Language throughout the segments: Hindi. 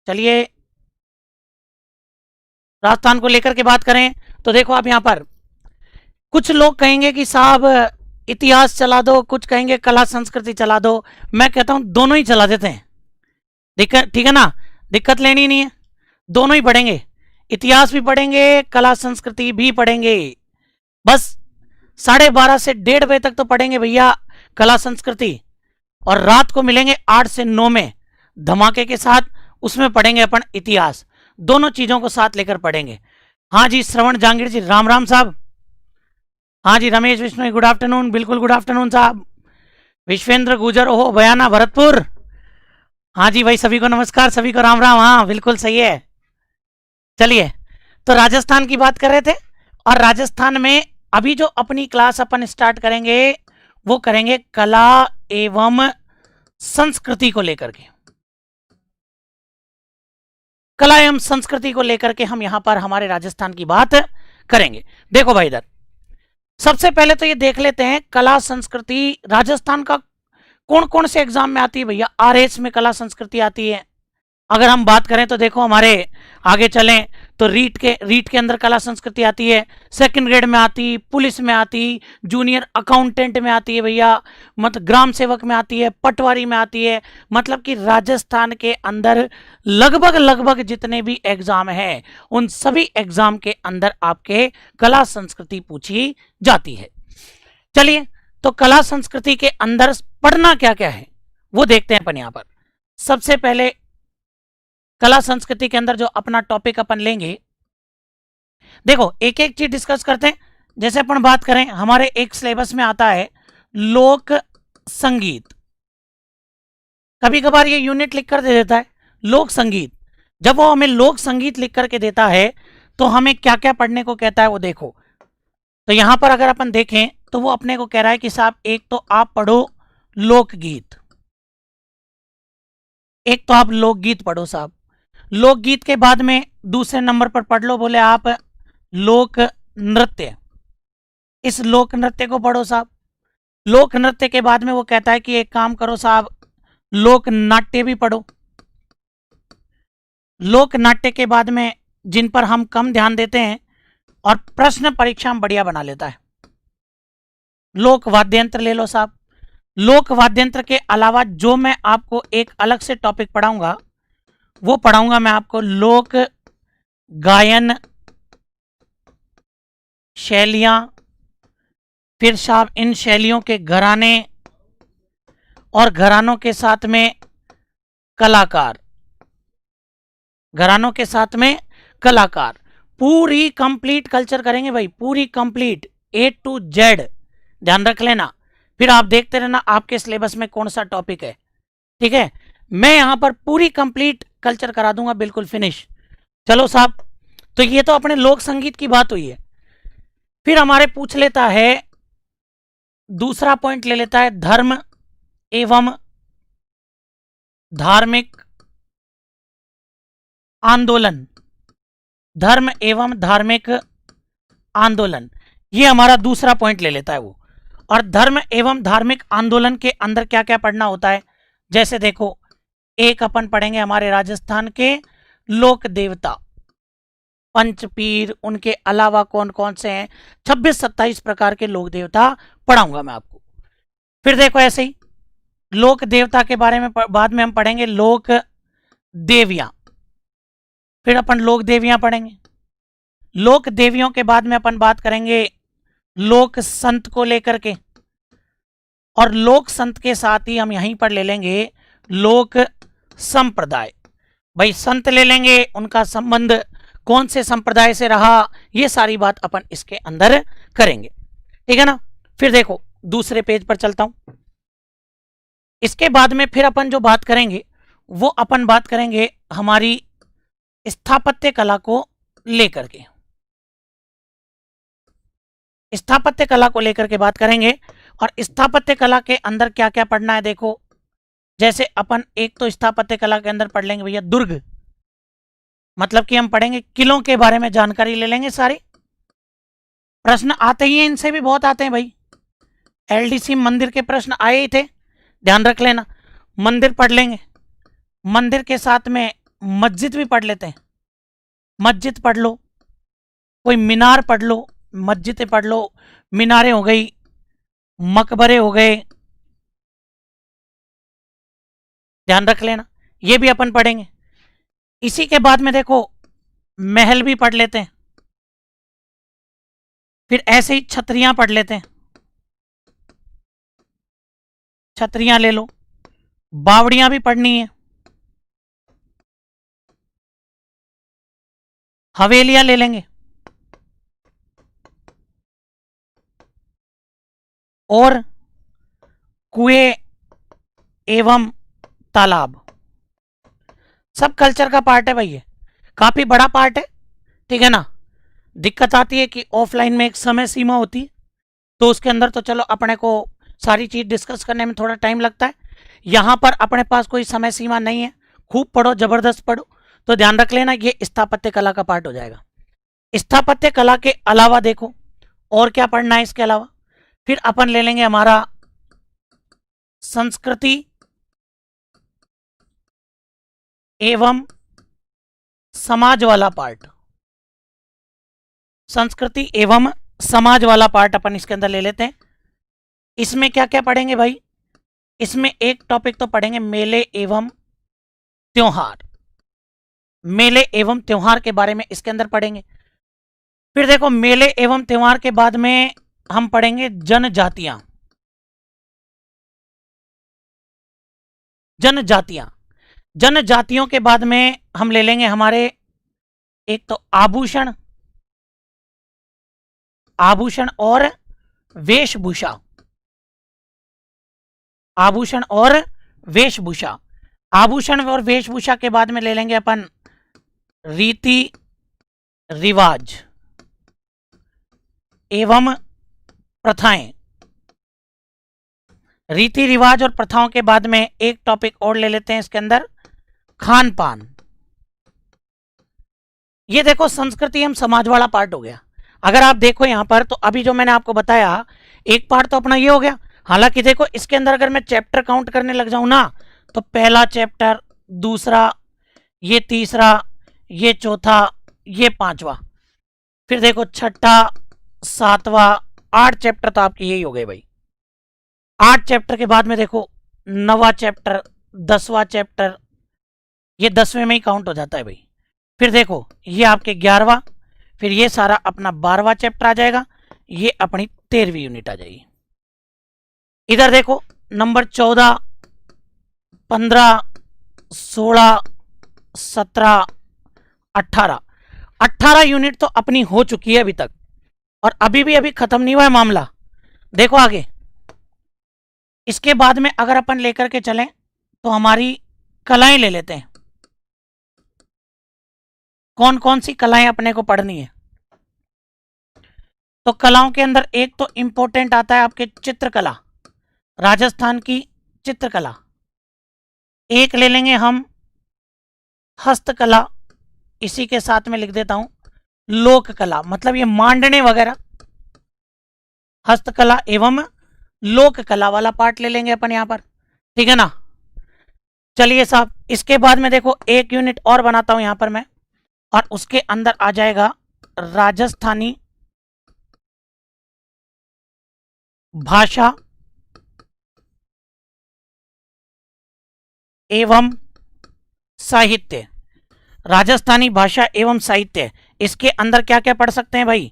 चलिए राजस्थान को लेकर के बात करें तो देखो आप यहाँ पर कुछ लोग कहेंगे कि साहब इतिहास चला दो, कुछ कहेंगे कला संस्कृति चला दो। मैं कहता हूं दोनों ही चला देते हैं। दिक्कत ठीक है ना, दिक्कत लेनी नहीं है, दोनों ही पढ़ेंगे, इतिहास भी पढ़ेंगे कला संस्कृति भी पढ़ेंगे। बस 12:30 से 1:30 बजे तक तो पढ़ेंगे भैया कला संस्कृति, और रात को मिलेंगे 8 से 9 में धमाके के साथ, उसमें पढ़ेंगे अपन इतिहास। दोनों चीजों को साथ लेकर पढ़ेंगे। हाँ जी श्रवण जहांगीर जी, राम राम साहब। हाँ जी रमेश विष्णु, गुड आफ्टरनून, बिल्कुल गुड आफ्टरनून साहब। विश्वेंद्र गुजर, ओहो बयाना भरतपुर, हाँ जी भाई सभी को नमस्कार, सभी को राम राम। हाँ बिल्कुल सही है। चलिए तो राजस्थान की बात कर रहे थे, और राजस्थान में अभी जो अपनी क्लास अपन स्टार्ट करेंगे वो करेंगे कला एवं संस्कृति को लेकर के। कला एवं संस्कृति को लेकर के हम यहां पर हमारे राजस्थान की बात करेंगे। देखो भाई इधर सबसे पहले तो ये देख लेते हैं कला संस्कृति राजस्थान का कौन कौन से एग्जाम में आती है भैया। आरएस में कला संस्कृति आती है। अगर हम बात करें तो देखो हमारे आगे चलें तो रीट के अंदर कला संस्कृति आती है, सेकंड ग्रेड में आती, पुलिस में आती, जूनियर अकाउंटेंट में आती है भैया, मतलब ग्राम सेवक में आती है, पटवारी में आती है। मतलब कि राजस्थान के अंदर लगभग जितने भी एग्जाम हैं उन सभी एग्जाम के अंदर आपके कला संस्कृति पूछी जाती है। चलिए तो कला संस्कृति के अंदर पढ़ना क्या क्या है वो देखते हैं अपन यहां पर। सबसे पहले कला संस्कृति के अंदर जो अपना टॉपिक अपन लेंगे, देखो एक एक चीज डिस्कस करते हैं। जैसे अपन बात करें हमारे एक सिलेबस में आता है लोक संगीत, कभी कभार ये यूनिट लिख कर दे देता है लोक संगीत। जब वो हमें लोक संगीत लिख करके देता है तो हमें क्या क्या पढ़ने को कहता है वो देखो। तो यहां पर अगर अपन देखें तो वो अपने को कह रहा है कि साहब एक तो आप पढ़ो लोकगीत, एक तो आप लोकगीत पढ़ो साहब। लोकगीत के बाद में दूसरे नंबर पर पढ़ लो बोले आप लोक नृत्य, इस लोक नृत्य को पढ़ो साहब। लोक नृत्य के बाद में वो कहता है कि एक काम करो साहब लोक नाट्य भी पढ़ो। लोक नाट्य के बाद में जिन पर हम कम ध्यान देते हैं और प्रश्न परीक्षा में बढ़िया बना लेता है, लोक वाद्यंत्र ले लो साहब। लोक वाद्यंत्र के अलावा जो मैं आपको एक अलग से टॉपिक पढ़ाऊंगा वो पढ़ाऊंगा मैं आपको लोक गायन शैलियां, फिर साहब इन शैलियों के घराने और घरानों के साथ में कलाकार, घरानों के साथ में कलाकार, पूरी कंप्लीट कल्चर करेंगे भाई, पूरी कंप्लीट A to Z, ध्यान रख लेना। फिर आप देखते रहना आपके सिलेबस में कौन सा टॉपिक है, ठीक है। मैं यहां पर पूरी कंप्लीट कल्चर करा दूंगा, बिल्कुल फिनिश। चलो साहब तो ये तो अपने लोक संगीत की बात हुई है। फिर हमारे पूछ लेता है दूसरा पॉइंट ले लेता है धर्म एवं धार्मिक आंदोलन, धर्म एवं धार्मिक आंदोलन, ये हमारा दूसरा पॉइंट ले लेता है वो। और धर्म एवं धार्मिक आंदोलन के अंदर क्या क्या पढ़ना होता है, जैसे देखो एक अपन पढ़ेंगे हमारे राजस्थान के लोक देवता पंचपीर, उनके अलावा कौन कौन से हैं, 26-27 प्रकार के लोक देवता पढ़ाऊंगा मैं आपको। फिर देखो ऐसे ही लोक देवता के बारे में बाद में हम पढ़ेंगे लोक देवियां, फिर अपन लोक देवियां पढ़ेंगे। लोक देवियों के बाद में अपन बात करेंगे लोक संत को लेकर के, और लोक संत के साथ ही हम यहीं पर ले लेंगे लोक संप्रदाय। भाई संत ले लेंगे, उनका संबंध कौन से संप्रदाय से रहा, ये सारी बात अपन इसके अंदर करेंगे, ठीक है ना। फिर देखो दूसरे पेज पर चलता हूं। इसके बाद में फिर अपन जो बात करेंगे वो अपन बात करेंगे हमारी स्थापत्य कला को लेकर के, स्थापत्य कला को लेकर के बात करेंगे। और स्थापत्य कला के अंदर क्या क्या पढ़ना है देखो, जैसे अपन एक तो स्थापत्य कला के अंदर पढ़ लेंगे भैया दुर्ग, मतलब कि हम पढ़ेंगे किलों के बारे में जानकारी ले लेंगे सारी। प्रश्न आते ही हैं, इनसे भी बहुत आते हैं भाई। एलडीसी मंदिर के प्रश्न आए ही थे, ध्यान रख लेना। मंदिर पढ़ लेंगे, मंदिर के साथ में मस्जिद भी पढ़ लेते हैं, मस्जिद पढ़ लो, कोई मीनार पढ़ लो, मस्जिदें पढ़ लो, मीनारें हो गई, मकबरे हो गए, ध्यान रख लेना, ये भी अपन पढ़ेंगे। इसी के बाद में देखो महल भी पढ़ लेते हैं, फिर ऐसे ही छतरियां पढ़ लेते हैं, छतरियां ले लो, बावड़ियां भी पढ़नी है, हवेलियां ले लेंगे, और कुएं एवं तालाब, सब कल्चर का पार्ट है भाई, ये काफी बड़ा पार्ट है, ठीक है ना। दिक्कत आती है कि ऑफलाइन में एक समय सीमा होती है, तो उसके अंदर तो चलो अपने को सारी चीज डिस्कस करने में थोड़ा टाइम लगता है, यहां पर अपने पास कोई समय सीमा नहीं है, खूब पढ़ो, जबरदस्त पढ़ो। तो ध्यान रख लेना ये स्थापत्य कला का पार्ट हो जाएगा। स्थापत्य कला के अलावा देखो और क्या पढ़ना है इसके अलावा, फिर अपन ले लेंगे हमारा संस्कृति एवं समाज वाला पार्ट, संस्कृति एवं समाज वाला पार्ट अपन इसके अंदर ले लेते हैं। इसमें क्या क्या पढ़ेंगे भाई, इसमें एक टॉपिक तो पढ़ेंगे मेले एवं त्योहार, मेले एवं त्योहार के बारे में इसके अंदर पढ़ेंगे। फिर देखो मेले एवं त्योहार के बाद में हम पढ़ेंगे जनजातियां, जनजातियां, जनजातियों के बाद में हम ले लेंगे हमारे एक तो आभूषण, आभूषण और वेशभूषा, आभूषण और वेशभूषा, आभूषण और वेशभूषा के बाद में ले लेंगे अपन रीति रिवाज एवं प्रथाएं, रीति रिवाज और प्रथाओं के बाद में एक टॉपिक और ले लेते हैं इसके अंदर खान पान। ये देखो संस्कृति एवं समाज वाला पार्ट हो गया। अगर आप देखो यहां पर तो अभी जो मैंने आपको बताया एक पार्ट तो अपना ये हो गया, हालांकि देखो इसके अंदर अगर मैं चैप्टर काउंट करने लग जाऊं ना तो पहला चैप्टर, दूसरा, ये तीसरा, ये चौथा, ये पांचवा, फिर देखो छठा, सातवां, 8 चैप्टर तो आपके यही हो गए भाई। 8 चैप्टर के बाद में देखो 9वां चैप्टर, 10वां चैप्टर, ये 10वें में ही काउंट हो जाता है भाई। फिर देखो ये आपके 11वां, फिर ये सारा अपना 12वां चैप्टर आ जाएगा, ये अपनी 13वीं यूनिट आ जाएगी। इधर देखो नंबर 14, 15, 16, 17, 18, 18 यूनिट तो अपनी हो चुकी है अभी तक, और अभी खत्म नहीं हुआ है मामला। देखो आगे इसके बाद में अगर अपन लेकर के चलें तो हमारी कलाएं ले लेते हैं, कौन कौन सी कलाएं अपने को पढ़नी है। तो कलाओं के अंदर एक तो इंपॉर्टेंट आता है आपके चित्रकला, राजस्थान की चित्रकला, एक ले लेंगे हम हस्तकला, इसी के साथ में लिख देता हूं लोक कला, मतलब ये मांडने वगैरह, हस्तकला एवं लोक कला वाला पार्ट ले लेंगे अपन यहां पर, ठीक है ना। चलिए साहब इसके बाद में देखो एक यूनिट और बनाता हूं यहां पर मैं, और उसके अंदर आ जाएगा राजस्थानी भाषा एवं साहित्य, राजस्थानी भाषा एवं साहित्य। इसके अंदर क्या क्या पढ़ सकते हैं भाई,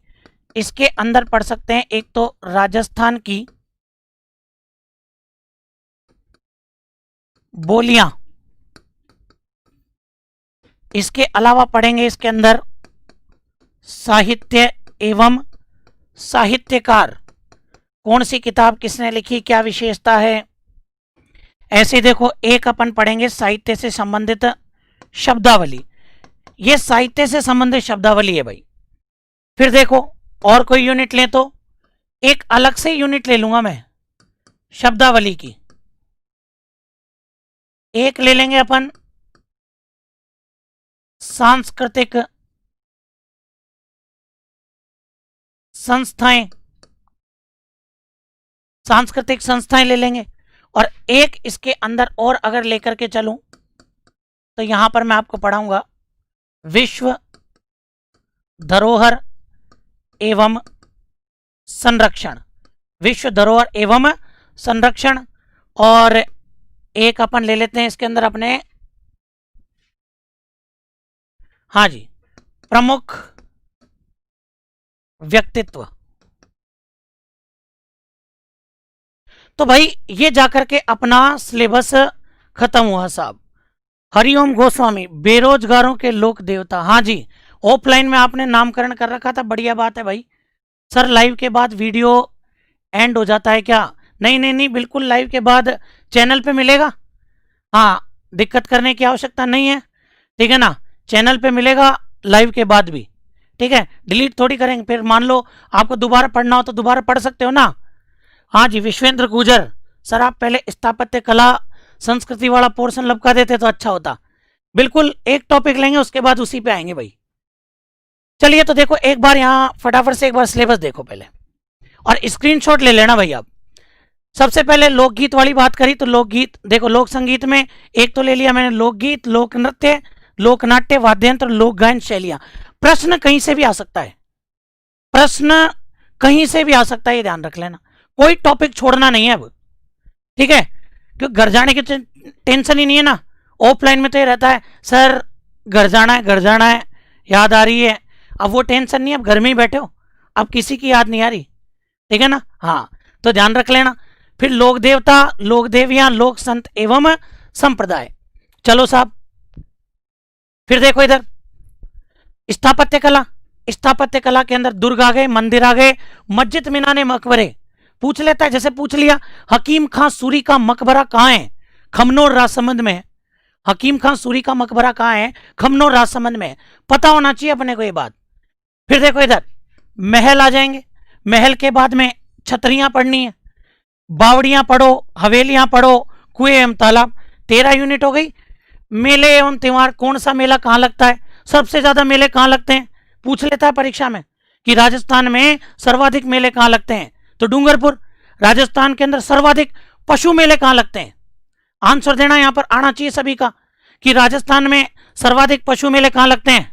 इसके अंदर पढ़ सकते हैं एक तो राजस्थान की बोलियां, इसके अलावा पढ़ेंगे इसके अंदर साहित्य एवं साहित्यकार, कौन सी किताब किसने लिखी, क्या विशेषता है। ऐसे देखो एक अपन पढ़ेंगे साहित्य से संबंधित शब्दावली, ये साहित्य से संबंधित शब्दावली है भाई। फिर देखो और कोई यूनिट लें तो एक अलग से यूनिट ले लूंगा मैं शब्दावली की, एक ले लेंगे अपन सांस्कृतिक संस्थाएं, सांस्कृतिक संस्थाएं ले लेंगे, और एक इसके अंदर और अगर लेकर के चलूं तो यहां पर मैं आपको पढ़ाऊंगा विश्व धरोहर एवं संरक्षण, विश्व धरोहर एवं संरक्षण। और एक अपन ले लेते हैं इसके अंदर अपने, हाँ जी, प्रमुख व्यक्तित्व। तो भाई ये जाकर के अपना सिलेबस खत्म हुआ साहब। हरिओम गोस्वामी, बेरोजगारों के लोक देवता। हाँ जी, ऑफलाइन में आपने नामकरण कर रखा था, बढ़िया बात है भाई। सर लाइव के बाद वीडियो एंड हो जाता है क्या? नहीं नहीं नहीं, बिल्कुल लाइव के बाद चैनल पे मिलेगा। हाँ, दिक्कत करने की आवश्यकता नहीं है, ठीक है ना। चैनल पे मिलेगा लाइव के बाद भी, ठीक है। डिलीट थोड़ी करेंगे, फिर मान लो आपको दोबारा पढ़ना हो तो दोबारा पढ़ सकते हो ना। हाँ जी, विश्वेंद्र गुजर सर, आप पहले स्थापत्य कला संस्कृति वाला पोर्शन लपका देते तो अच्छा होता। बिल्कुल एक टॉपिक लेंगे, उसके बाद उसी पे आएंगे भाई। चलिए तो देखो एक बार यहाँ फटाफट से एक बार सिलेबस देखो पहले, और स्क्रीनशॉट ले लेना भाई आप। सबसे पहले लोकगीत वाली बात करी तो लोकगीत देखो, लोक संगीत में एक तो ले लिया मैंने लोकगीत, लोक नृत्य, लोकनाट्य, वाद्ययंत्र, लोक गायन शैलियां। प्रश्न कहीं से भी आ सकता है, प्रश्न कहीं से भी आ सकता है, ये ध्यान रख लेना। कोई टॉपिक छोड़ना नहीं है अब, ठीक है, क्योंकि घर जाने की टेंशन ही नहीं है ना। ऑफलाइन में तो ये रहता है सर घर जाना है, घर जाना है, याद आ रही है। अब वो टेंशन नहीं है, अब घर में ही बैठे हो, अब किसी की याद नहीं आ रही, ठीक है ना। हाँ, तो ध्यान रख लेना। फिर लोक देवता, लोक देवियां, लोक संत एवं संप्रदाय। चलो साहब, फिर देखो इधर स्थापत्य कला। स्थापत्य कला के अंदर दुर्ग आ गए, मंदिर आ गए, मस्जिद, मीनारे, मकबरे। पूछ लेता है, जैसे पूछ लिया हकीम खां सूरी का मकबरा कहाँ है? खमनोर राजसमंद में। हकीम खां सूरी का मकबरा कहाँ है? खमनोर राजसमंद में। पता होना चाहिए अपने को ये बात। फिर देखो इधर महल आ जाएंगे, महल के बाद में छतरियां पढ़नी है, बावड़ियां पढ़ो, हवेलियां पढ़ो, कुएं एवं तालाब। 13 यूनिट हो गई। मेले एवं त्योहार, कौन सा मेला कहाँ लगता है? सबसे ज्यादा मेले कहाँ लगते हैं? पूछ लेता है परीक्षा में कि राजस्थान में सर्वाधिक मेले कहाँ लगते हैं, तो डूंगरपुर। राजस्थान के अंदर सर्वाधिक पशु मेले कहाँ लगते हैं? आंसर देना यहां पर आना चाहिए सभी का कि राजस्थान में सर्वाधिक पशु मेले कहाँ लगते हैं।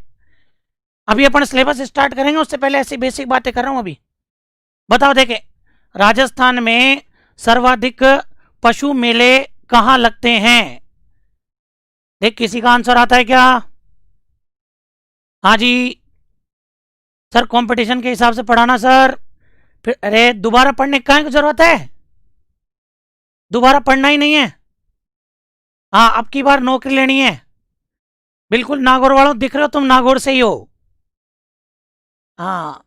अभी अपन सिलेबस स्टार्ट करेंगे, उससे पहले ऐसी बेसिक बातें कर रहा हूं। अभी बताओ, देखे राजस्थान में सर्वाधिक पशु मेले कहां लगते हैं? देख किसी का आंसर आता है क्या? हाँ जी सर, कंपटीशन के हिसाब से पढ़ाना सर। फिर अरे दोबारा पढ़ने का जरूरत है? दोबारा पढ़ना ही नहीं है। हाँ, अब की बार नौकरी लेनी है। बिल्कुल नागौर वालों, दिख रहे हो तुम नागौर से ही हो। हाँ,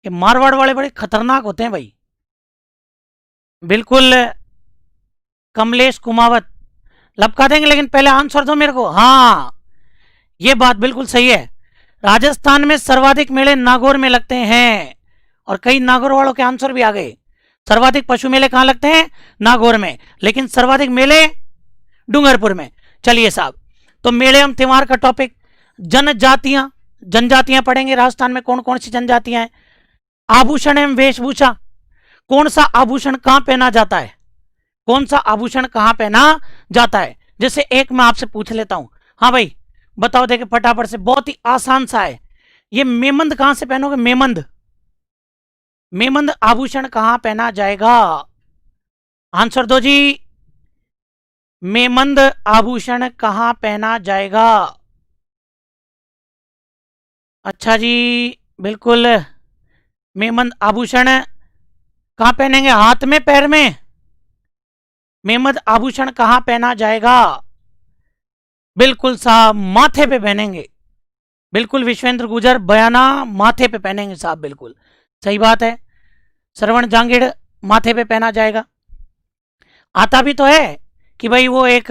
ये मारवाड़ वाले बड़े खतरनाक होते हैं भाई। बिल्कुल कमलेश कुमावत लपका देंगे, लेकिन पहले आंसर दो मेरे को। हाँ, ये बात बिल्कुल सही है। राजस्थान में सर्वाधिक मेले नागौर में लगते हैं, और कई नागौर वालों के आंसर भी आ गए। सर्वाधिक पशु मेले कहां लगते हैं? नागौर में, लेकिन सर्वाधिक मेले डूंगरपुर में। चलिए साहब, तो मेले एवं त्योहार का टॉपिक, जनजातियां, जनजातियां पढ़ेंगे। राजस्थान में कौन कौन सी जनजातियां हैं? आभूषण एवं वेशभूषा, कौन सा आभूषण कहां पहना जाता है? कौन सा आभूषण कहां पहना जाता है? जैसे एक मैं आपसे पूछ लेता हूं, हाँ भाई बताओ, देखे फटाफट से, बहुत ही आसान सा है ये। मेमंद कहां से पहनोगे? मेमंद, मेमंद आभूषण कहां पहना जाएगा? आंसर दो जी। मेमंद आभूषण कहां पहना जाएगा? अच्छा जी, बिल्कुल मेमंद आभूषण कहां पहनेंगे? हाथ में, पैर में? मेमंद आभूषण कहां पहना जाएगा? बिल्कुल साहब, माथे पे पहनेंगे। बिल्कुल विश्वेंद्र गुजर, बयाना माथे पे पहनेंगे साहब, बिल्कुल सही बात है। श्रवण जांगिड़ माथे पे पहना जाएगा। आता भी तो है कि भाई वो एक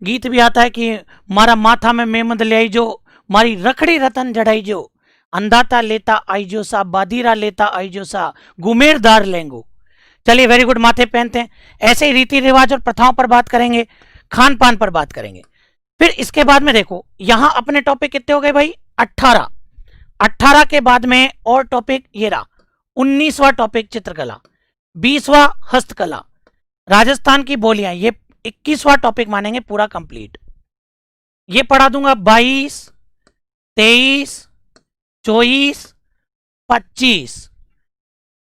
गीत भी आता है कि मारा माथा में मेमंद ले आई जो, मारी रखड़ी रतन जड़ाई जो, अंदाता लेता आई जो सा, बादीरा लेता आई जो सा, गुमेरदार लेंगो। चलिए वेरी गुड, माथे पहनते हैं। ऐसे ही रीति रिवाज और प्रथाओं पर बात करेंगे, खान पान पर बात करेंगे। फिर इसके बाद में देखो यहां अपने टॉपिक कितने हो गए भाई? 18। 18 के बाद में और टॉपिक ये रहा, 19वां टॉपिक चित्रकला, 20वां हस्तकला, राजस्थान की बोलियां, ये 21वां टॉपिक मानेंगे पूरा कंप्लीट। ये पढ़ा दूंगा 22, 23, 24, 25।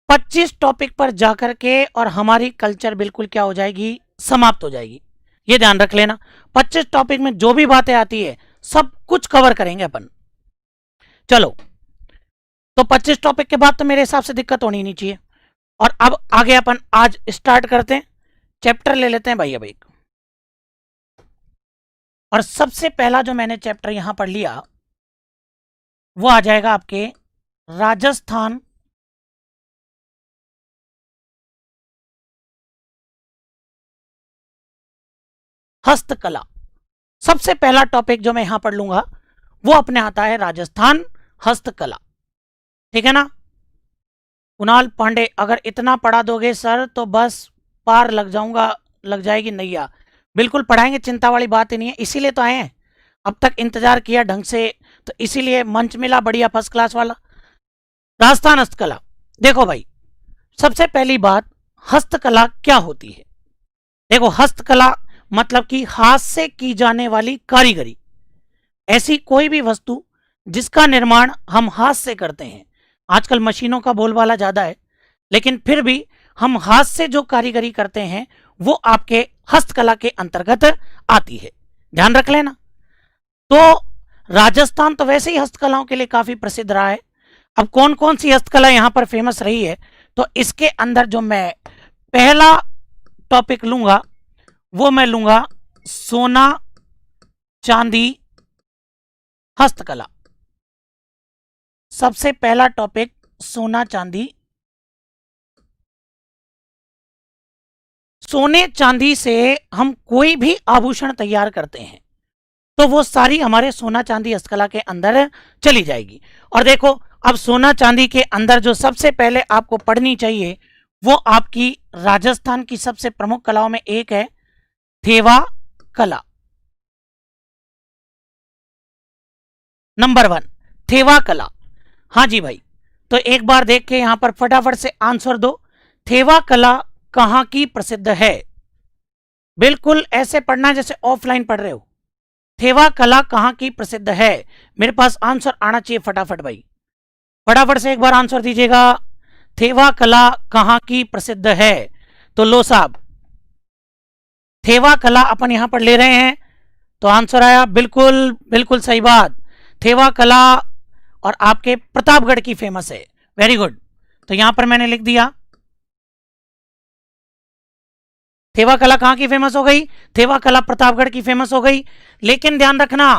25 टॉपिक पर जाकर के और हमारी कल्चर बिल्कुल क्या हो जाएगी, समाप्त हो जाएगी। ये ध्यान रख लेना, 25 टॉपिक में जो भी बातें आती है सब कुछ कवर करेंगे अपन। चलो, तो 25 टॉपिक के बाद तो मेरे हिसाब से दिक्कत होनी नहीं चाहिए। और अब आगे अपन आज स्टार्ट करते हैं, चैप्टर ले लेते हैं भाई अब एक। और सबसे पहला जो मैंने चैप्टर यहां पर लिया वो आ जाएगा आपके राजस्थान हस्तकला। सबसे पहला टॉपिक जो मैं यहां पर लूंगा वो अपने आता है राजस्थान हस्तकला। ठीक है ना कुणाल पांडे, अगर इतना पढ़ा दोगे सर तो बस पार लग जाऊंगा, लग जाएगी नैया। बिल्कुल पढ़ाएंगे, चिंता वाली बात ही नहीं है, इसीलिए तो आए हैं। अब तक इंतजार किया ढंग से, तो इसीलिए मंच मिला बढ़िया फर्स्ट क्लास वाला। राजस्थान हस्तकला, देखो भाई सबसे पहली बात, हस्तकला क्या होती है। देखो हस्तकला मतलब कि हाथ से की जाने वाली कारीगरी, ऐसी कोई भी वस्तु जिसका निर्माण हम हाथ से करते हैं। आजकल मशीनों का बोलबाला ज्यादा है, लेकिन फिर भी हम हाथ से जो कारीगरी करते हैं वो आपके हस्तकला के अंतर्गत आती है, ध्यान रख लेना। तो राजस्थान तो वैसे ही हस्तकलाओं के लिए काफी प्रसिद्ध रहा है। अब कौन कौन सी हस्तकला यहां पर फेमस रही है, तो इसके अंदर जो मैं पहला टॉपिक लूंगा वो मैं लूंगा सोना चांदी हस्तकला। सबसे पहला टॉपिक सोना चांदी। सोने चांदी से हम कोई भी आभूषण तैयार करते हैं तो वो सारी हमारे सोना चांदी हस्तकला के अंदर चली जाएगी। और देखो अब सोना चांदी के अंदर जो सबसे पहले आपको पढ़नी चाहिए वो आपकी राजस्थान की सबसे प्रमुख कलाओं में एक है थेवा कला। नंबर 1 थेवा कला। हाँ जी भाई, तो एक बार देख के यहां पर फटाफट से आंसर दो, थेवा कला कहां की प्रसिद्ध है। बिल्कुल ऐसे पढ़ना जैसे ऑफलाइन पढ़ रहे हो। थेवा कला कहां की प्रसिद्ध है, मेरे पास आंसर आना चाहिए फटाफट भाई, फटाफट से एक बार आंसर दीजिएगा। थेवा कला कहां की प्रसिद्ध है, तो लो साहब थेवा कला अपन यहां पर ले रहे हैं, तो आंसर आया बिल्कुल बिल्कुल सही बात, थेवा कला और आपके प्रतापगढ़ की फेमस है। वेरी गुड, तो यहां पर मैंने लिख दिया थेवा कला कहां की फेमस हो गई, थेवा कला प्रतापगढ़ की फेमस हो गई। लेकिन ध्यान रखना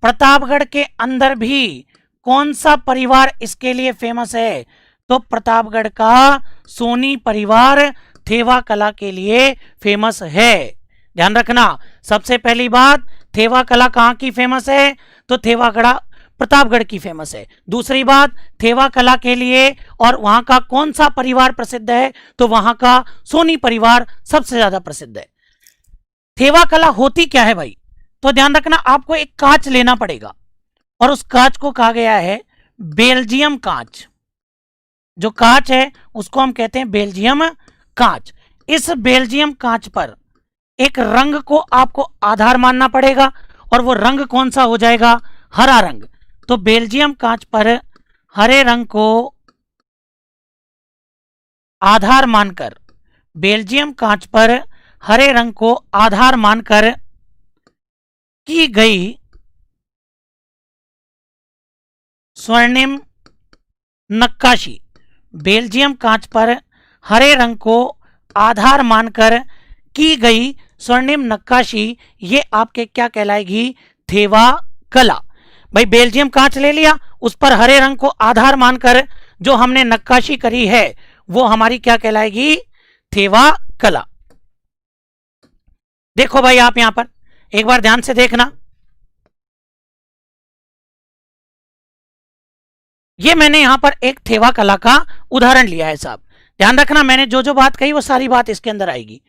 प्रतापगढ़ के अंदर भी कौन सा परिवार इसके लिए फेमस है, तो प्रतापगढ़ का सोनी परिवार थेवा कला के लिए फेमस है। ध्यान रखना सबसे पहली बात, थेवा कला कहां की फेमस है, तो थेवा कला प्रतापगढ़ की फेमस है। दूसरी बात, थेवा कला के लिए और वहां का कौन सा परिवार प्रसिद्ध है, तो वहां का सोनी परिवार सबसे ज्यादा प्रसिद्ध है। थेवा कला होती क्या है भाई, तो ध्यान रखना आपको एक कांच लेना पड़ेगा और उस कांच को कहा गया है बेल्जियम कांच। जो कांच है उसको हम कहते हैं बेल्जियम कांच। इस बेल्जियम कांच पर एक रंग को आपको आधार मानना पड़ेगा और वो रंग कौन सा हो जाएगा, हरा रंग। तो बेल्जियम कांच पर हरे रंग को आधार मानकर, बेल्जियम कांच पर हरे रंग को आधार मानकर की गई स्वर्णिम नक्काशी, बेल्जियम कांच पर हरे रंग को आधार मानकर की गई स्वर्णिम नक्काशी, ये आपके क्या कहलाएगी, थेवा कला। भाई बेल्जियम कांच ले लिया, उस पर हरे रंग को आधार मानकर जो हमने नक्काशी करी है वो हमारी क्या कहलाएगी, थेवा कला। देखो भाई आप यहां पर एक बार ध्यान से देखना, ये मैंने यहां पर एक थेवा कला का उदाहरण लिया है साहब। ध्यान रखना मैंने जो जो बात कही वो सारी बात इसके अंदर आएगी।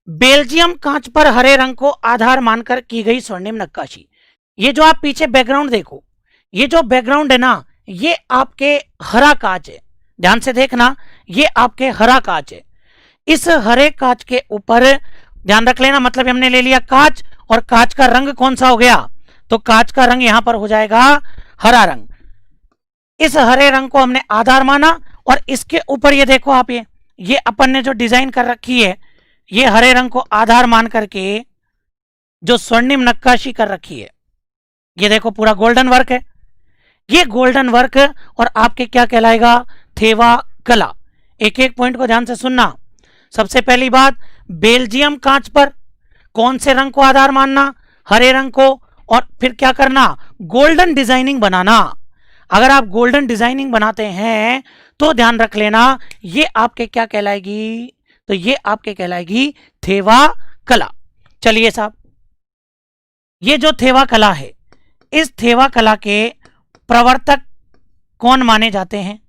बेल्जियम कांच पर हरे रंग को आधार मानकर की गई स्वर्णिम नक्काशी। ये जो आप पीछे बैकग्राउंड देखो, ये जो बैकग्राउंड है ना, ये आपके हरा कांच है। ध्यान से देखना, ये आपके हरा कांच है। इस हरे कांच के ऊपर ध्यान रख लेना, मतलब हमने ले लिया कांच और कांच का रंग कौन सा हो गया, तो कांच का रंग यहां पर हो जाएगा हरा रंग। इस हरे रंग को हमने आधार माना और इसके ऊपर ये देखो आप, ये अपन ने जो डिजाइन कर रखी है, ये हरे रंग को आधार मान करके जो स्वर्णिम नक्काशी कर रखी है, ये देखो पूरा गोल्डन वर्क है। ये गोल्डन वर्क और आपके क्या कहलाएगा, थेवा कला। एक एक पॉइंट को ध्यान से सुनना। सबसे पहली बात, बेल्जियम कांच पर कौन से रंग को आधार मानना, हरे रंग को, और फिर क्या करना, गोल्डन डिजाइनिंग बनाना। अगर आप गोल्डन डिजाइनिंग बनाते हैं तो ध्यान रख लेना, ये आपके क्या कहलाएगी, तो ये आपके कहलाएगी थेवा कला। चलिए साहब, ये जो थेवा कला है, इस थेवा कला के प्रवर्तक कौन माने जाते हैं?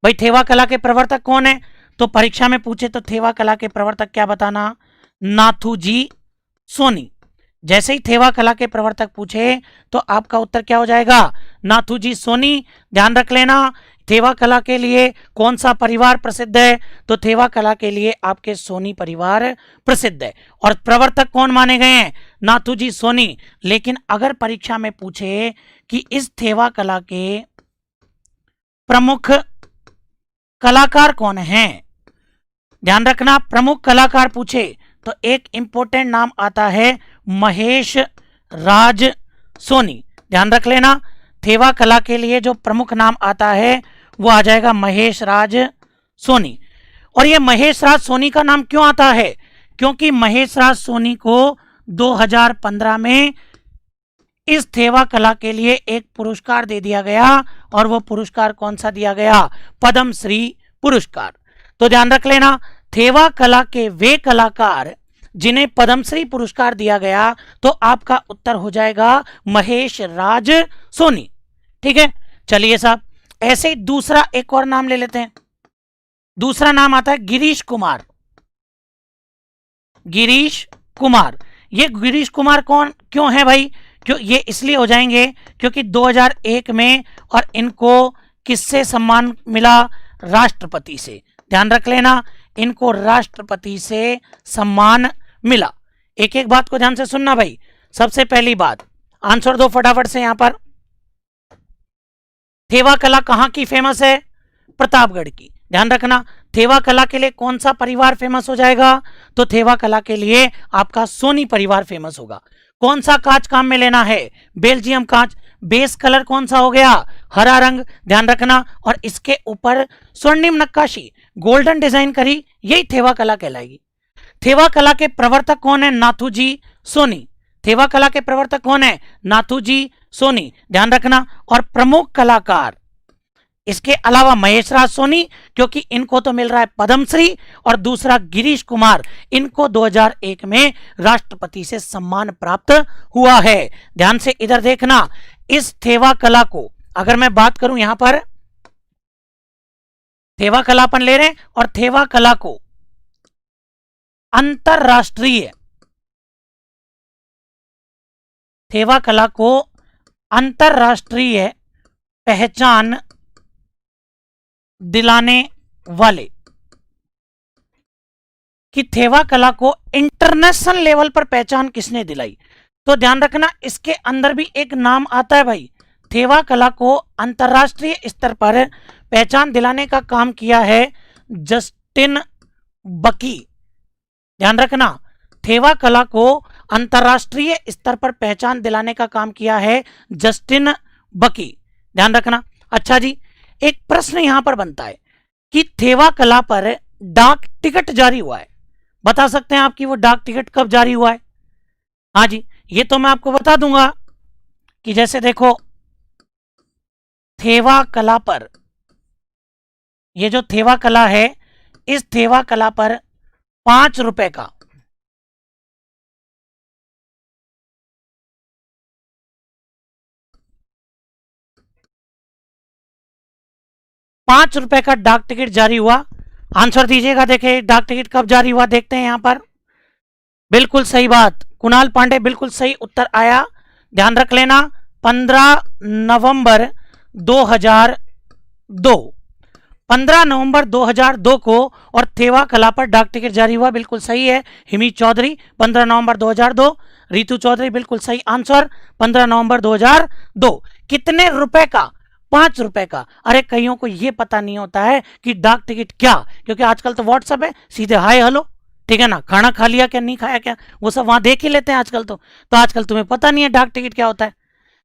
भाई थेवा कला के प्रवर्तक कौन है? तो परीक्षा में पूछे तो थेवा कला के प्रवर्तक क्या बताना, नाथूजी सोनी। जैसे ही थेवा कला के प्रवर्तक पूछे तो आपका उत्तर क्या हो जाएगा, नाथूजी सोनी। ध्यान रख लेना, थेवा कला के लिए कौन सा परिवार प्रसिद्ध है? तो थेवा कला के लिए आपके सोनी परिवार प्रसिद्ध है। और प्रवर्तक कौन माने गए हैं? नाथूजी सोनी। लेकिन अगर परीक्षा में पूछे कि इस थेवा कला के प्रमुख कलाकार कौन हैं, ध्यान रखना, प्रमुख कलाकार पूछे तो एक इंपॉर्टेंट नाम आता है महेश राज सोनी। ध्यान रख लेना, थेवा कला के लिए जो प्रमुख नाम आता है वो आ जाएगा महेश राज सोनी। और ये महेश राज सोनी का नाम क्यों आता है? क्योंकि महेश राज सोनी को 2015 में इस थेवा कला के लिए एक पुरस्कार दे दिया गया, और वो पुरस्कार कौन सा दिया गया? पद्मश्री पुरस्कार। तो ध्यान रख लेना, थेवा कला के वे कलाकार जिन्हें पद्मश्री पुरस्कार दिया गया, तो आपका उत्तर हो जाएगा महेश राज सोनी। ठीक है, चलिए साहब, ऐसे ही दूसरा एक और नाम ले लेते हैं। दूसरा नाम आता है गिरीश कुमार। गिरीश कुमार, ये गिरीश कुमार कौन क्यों है भाई? क्यों ये इसलिए हो जाएंगे क्योंकि 2001 में और इनको किससे सम्मान मिला? राष्ट्रपति से। ध्यान रख लेना, इनको राष्ट्रपति से सम्मान मिला। एक एक बात को ध्यान से सुनना भाई। सबसे पहली बात, आंसर दो फटाफट से। यहां पर थेवा कला कहां की फेमस है? प्रतापगढ़ की। ध्यान रखना, थेवा कला के लिए कौन सा परिवार फेमस हो जाएगा? तो थेवा कला के लिए आपका सोनी परिवार फेमस होगा। कौन सा कांच काम में लेना है? बेल्जियम कांच। बेस कलर कौन सा हो गया? हरा रंग। ध्यान रखना, और इसके ऊपर स्वर्णिम नक्काशी, गोल्डन डिजाइन करी, यही थेवा कला कहलाएगी। थेवा कला के प्रवर्तक कौन है? नाथूजी सोनी। थेवा कला के प्रवर्तक कौन है? नाथूजी सोनी। ध्यान रखना, और प्रमुख कलाकार इसके अलावा महेश राज सोनी, क्योंकि इनको तो मिल रहा है पद्मश्री, और दूसरा गिरीश कुमार, इनको 2001 में राष्ट्रपति से सम्मान प्राप्त हुआ है। ध्यान से इधर देखना, इस थेवा कला को अगर मैं बात करूं, यहां पर थेवा कला अपन ले रहे हैं, और थेवा कला को अंतरराष्ट्रीय, थेवा कला को अंतरराष्ट्रीय पहचान दिलाने वाले, कि थेवा कला को इंटरनेशनल लेवल पर पहचान किसने दिलाई? तो ध्यान रखना, इसके अंदर भी एक नाम आता है भाई। थेवा कला को अंतरराष्ट्रीय स्तर पर पहचान दिलाने का काम किया है जस्टिन बकी। ध्यान रखना, थेवा कला को अंतरराष्ट्रीय स्तर पर पहचान दिलाने का काम किया है जस्टिन बकी। ध्यान रखना। अच्छा जी, एक प्रश्न यहां पर बनता है कि थेवा कला पर डाक टिकट जारी हुआ है, बता सकते हैं आपकी वो डाक टिकट कब जारी हुआ है? हाँ जी, ये तो मैं आपको बता दूंगा कि जैसे देखो, थेवा कला पर, ये जो थेवा कला है, इस थेवा कला पर 5 रुपए का, ₹5 का डाक टिकट जारी हुआ। आंसर दीजिएगा। देखें डाक टिकट कब जारी हुआ, देखते हैं यहां पर। बिल्कुल सही बात, कुणाल पांडे, बिल्कुल सही उत्तर आया। ध्यान रख लेना, 15 नवंबर 2002। 15 नवंबर 2002 को और थेवा कला पर डाक टिकट जारी हुआ, बिल्कुल सही है हिमी चौधरी, 15 नवंबर 2002। रितु चौधरी बिल्कुल सही आंसर, 15 नवंबर 2002। कितने रुपए का? 5 रुपए का। अरे कईयों को यह पता नहीं होता है कि डाक टिकट क्या, क्योंकि आजकल तो व्हाट्सएप है, सीधे हाय हेलो, ठीक है ना, खाना खा लिया क्या, नहीं खाया क्या, वो सब वहां देख ही लेते हैं आजकल। तो आजकल तुम्हें पता नहीं है डाक टिकट क्या होता है।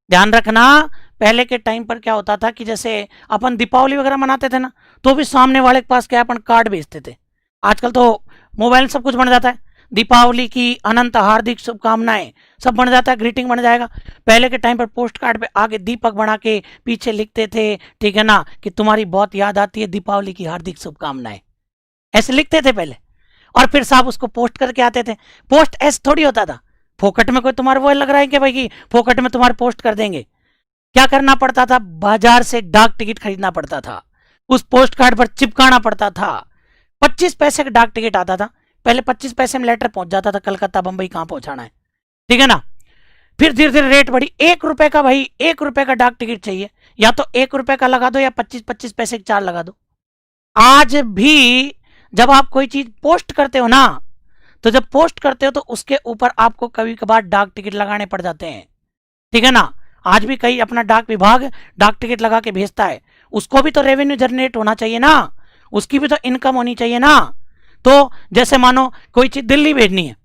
ध्यान रखना, पहले के टाइम पर क्या होता था कि जैसे अपन दीपावली वगैरह मनाते थे ना, तो भी सामने वाले के पास क्या अपन कार्ड भेजते थे। आजकल तो मोबाइल सब कुछ बन जाता है, दीपावली की अनंत हार्दिक शुभकामनाएं सब बन जाता है, ग्रीटिंग बन जाएगा। पहले के टाइम पर पोस्ट कार्ड पे आगे दीपक बना के पीछे लिखते थे, ठीक है ना, कि तुम्हारी बहुत याद आती है, दीपावली की हार्दिक शुभकामनाएं, ऐसे लिखते थे पहले। और फिर साहब उसको पोस्ट करके आते थे। पोस्ट ऐसे थोड़ी होता था, फोकट में कोई तुम्हारा वो लग रहा है कि भाई कि फोकट में तुम्हारे पोस्ट कर देंगे। क्या करना पड़ता था? बाजार से डाक टिकट खरीदना पड़ता था, उस पोस्ट कार्ड पर चिपकाना पड़ता था। 25 पैसे का डाक टिकट आता था पहले, 25 पैसे में लेटर पहुंच जाता था, कलकत्ता बंबई कहां पहुंचाना है, ठीक है ना। फिर धीरे धीरे रेट बढ़ी, 1 रुपए का, भाई 1 रुपए का डाक टिकट चाहिए, या तो 1 रुपए का लगा दो या 25-25 पैसे के 4 लगा दो। आज भी जब आप कोई चीज पोस्ट करते हो ना, तो जब पोस्ट करते हो तो उसके ऊपर आपको कभी कभार डाक टिकट लगाने पड़ जाते हैं, ठीक है ना। आज भी कई अपना डाक विभाग डाक टिकट लगा के भेजता है, उसको भी तो रेवेन्यू जनरेट होना चाहिए ना, उसकी भी तो इनकम होनी चाहिए ना। तो जैसे मानो कोई चीज दिल्ली भेजनी है,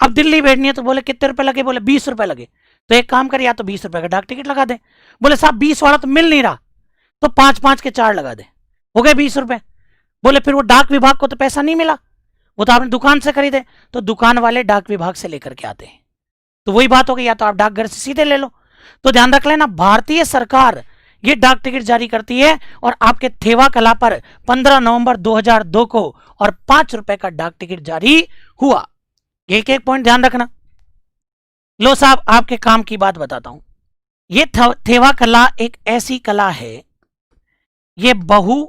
अब दिल्ली भेजनी है तो बोले कितने रुपए लगे, बोले 20 रुपए लगे, तो एक काम कर, या तो 20 रुपए का डाक टिकट लगा दे। बोले साहब 20 वाला तो मिल नहीं रहा, तो 5-5 के 4 लगा दे, हो गए 20 रुपए। बोले फिर वो डाक विभाग को तो पैसा नहीं मिला, वो तो आपने दुकान से खरीदे, तो दुकान वाले डाक विभाग से लेकर के आते हैं। तो वही बात हो गई, या तो आप डाकघर से सीधे ले लो। तो ध्यान रख लेना, भारतीय सरकार ये डाक टिकट जारी करती है, और आपके थेवा कला पर 15 नवंबर 2002 को और 5 रुपए का डाक टिकट जारी हुआ। एक एक पॉइंट ध्यान रखना। लो साहब, आपके काम की बात बताता हूं। ये थेवा कला एक ऐसी कला है, ये बहु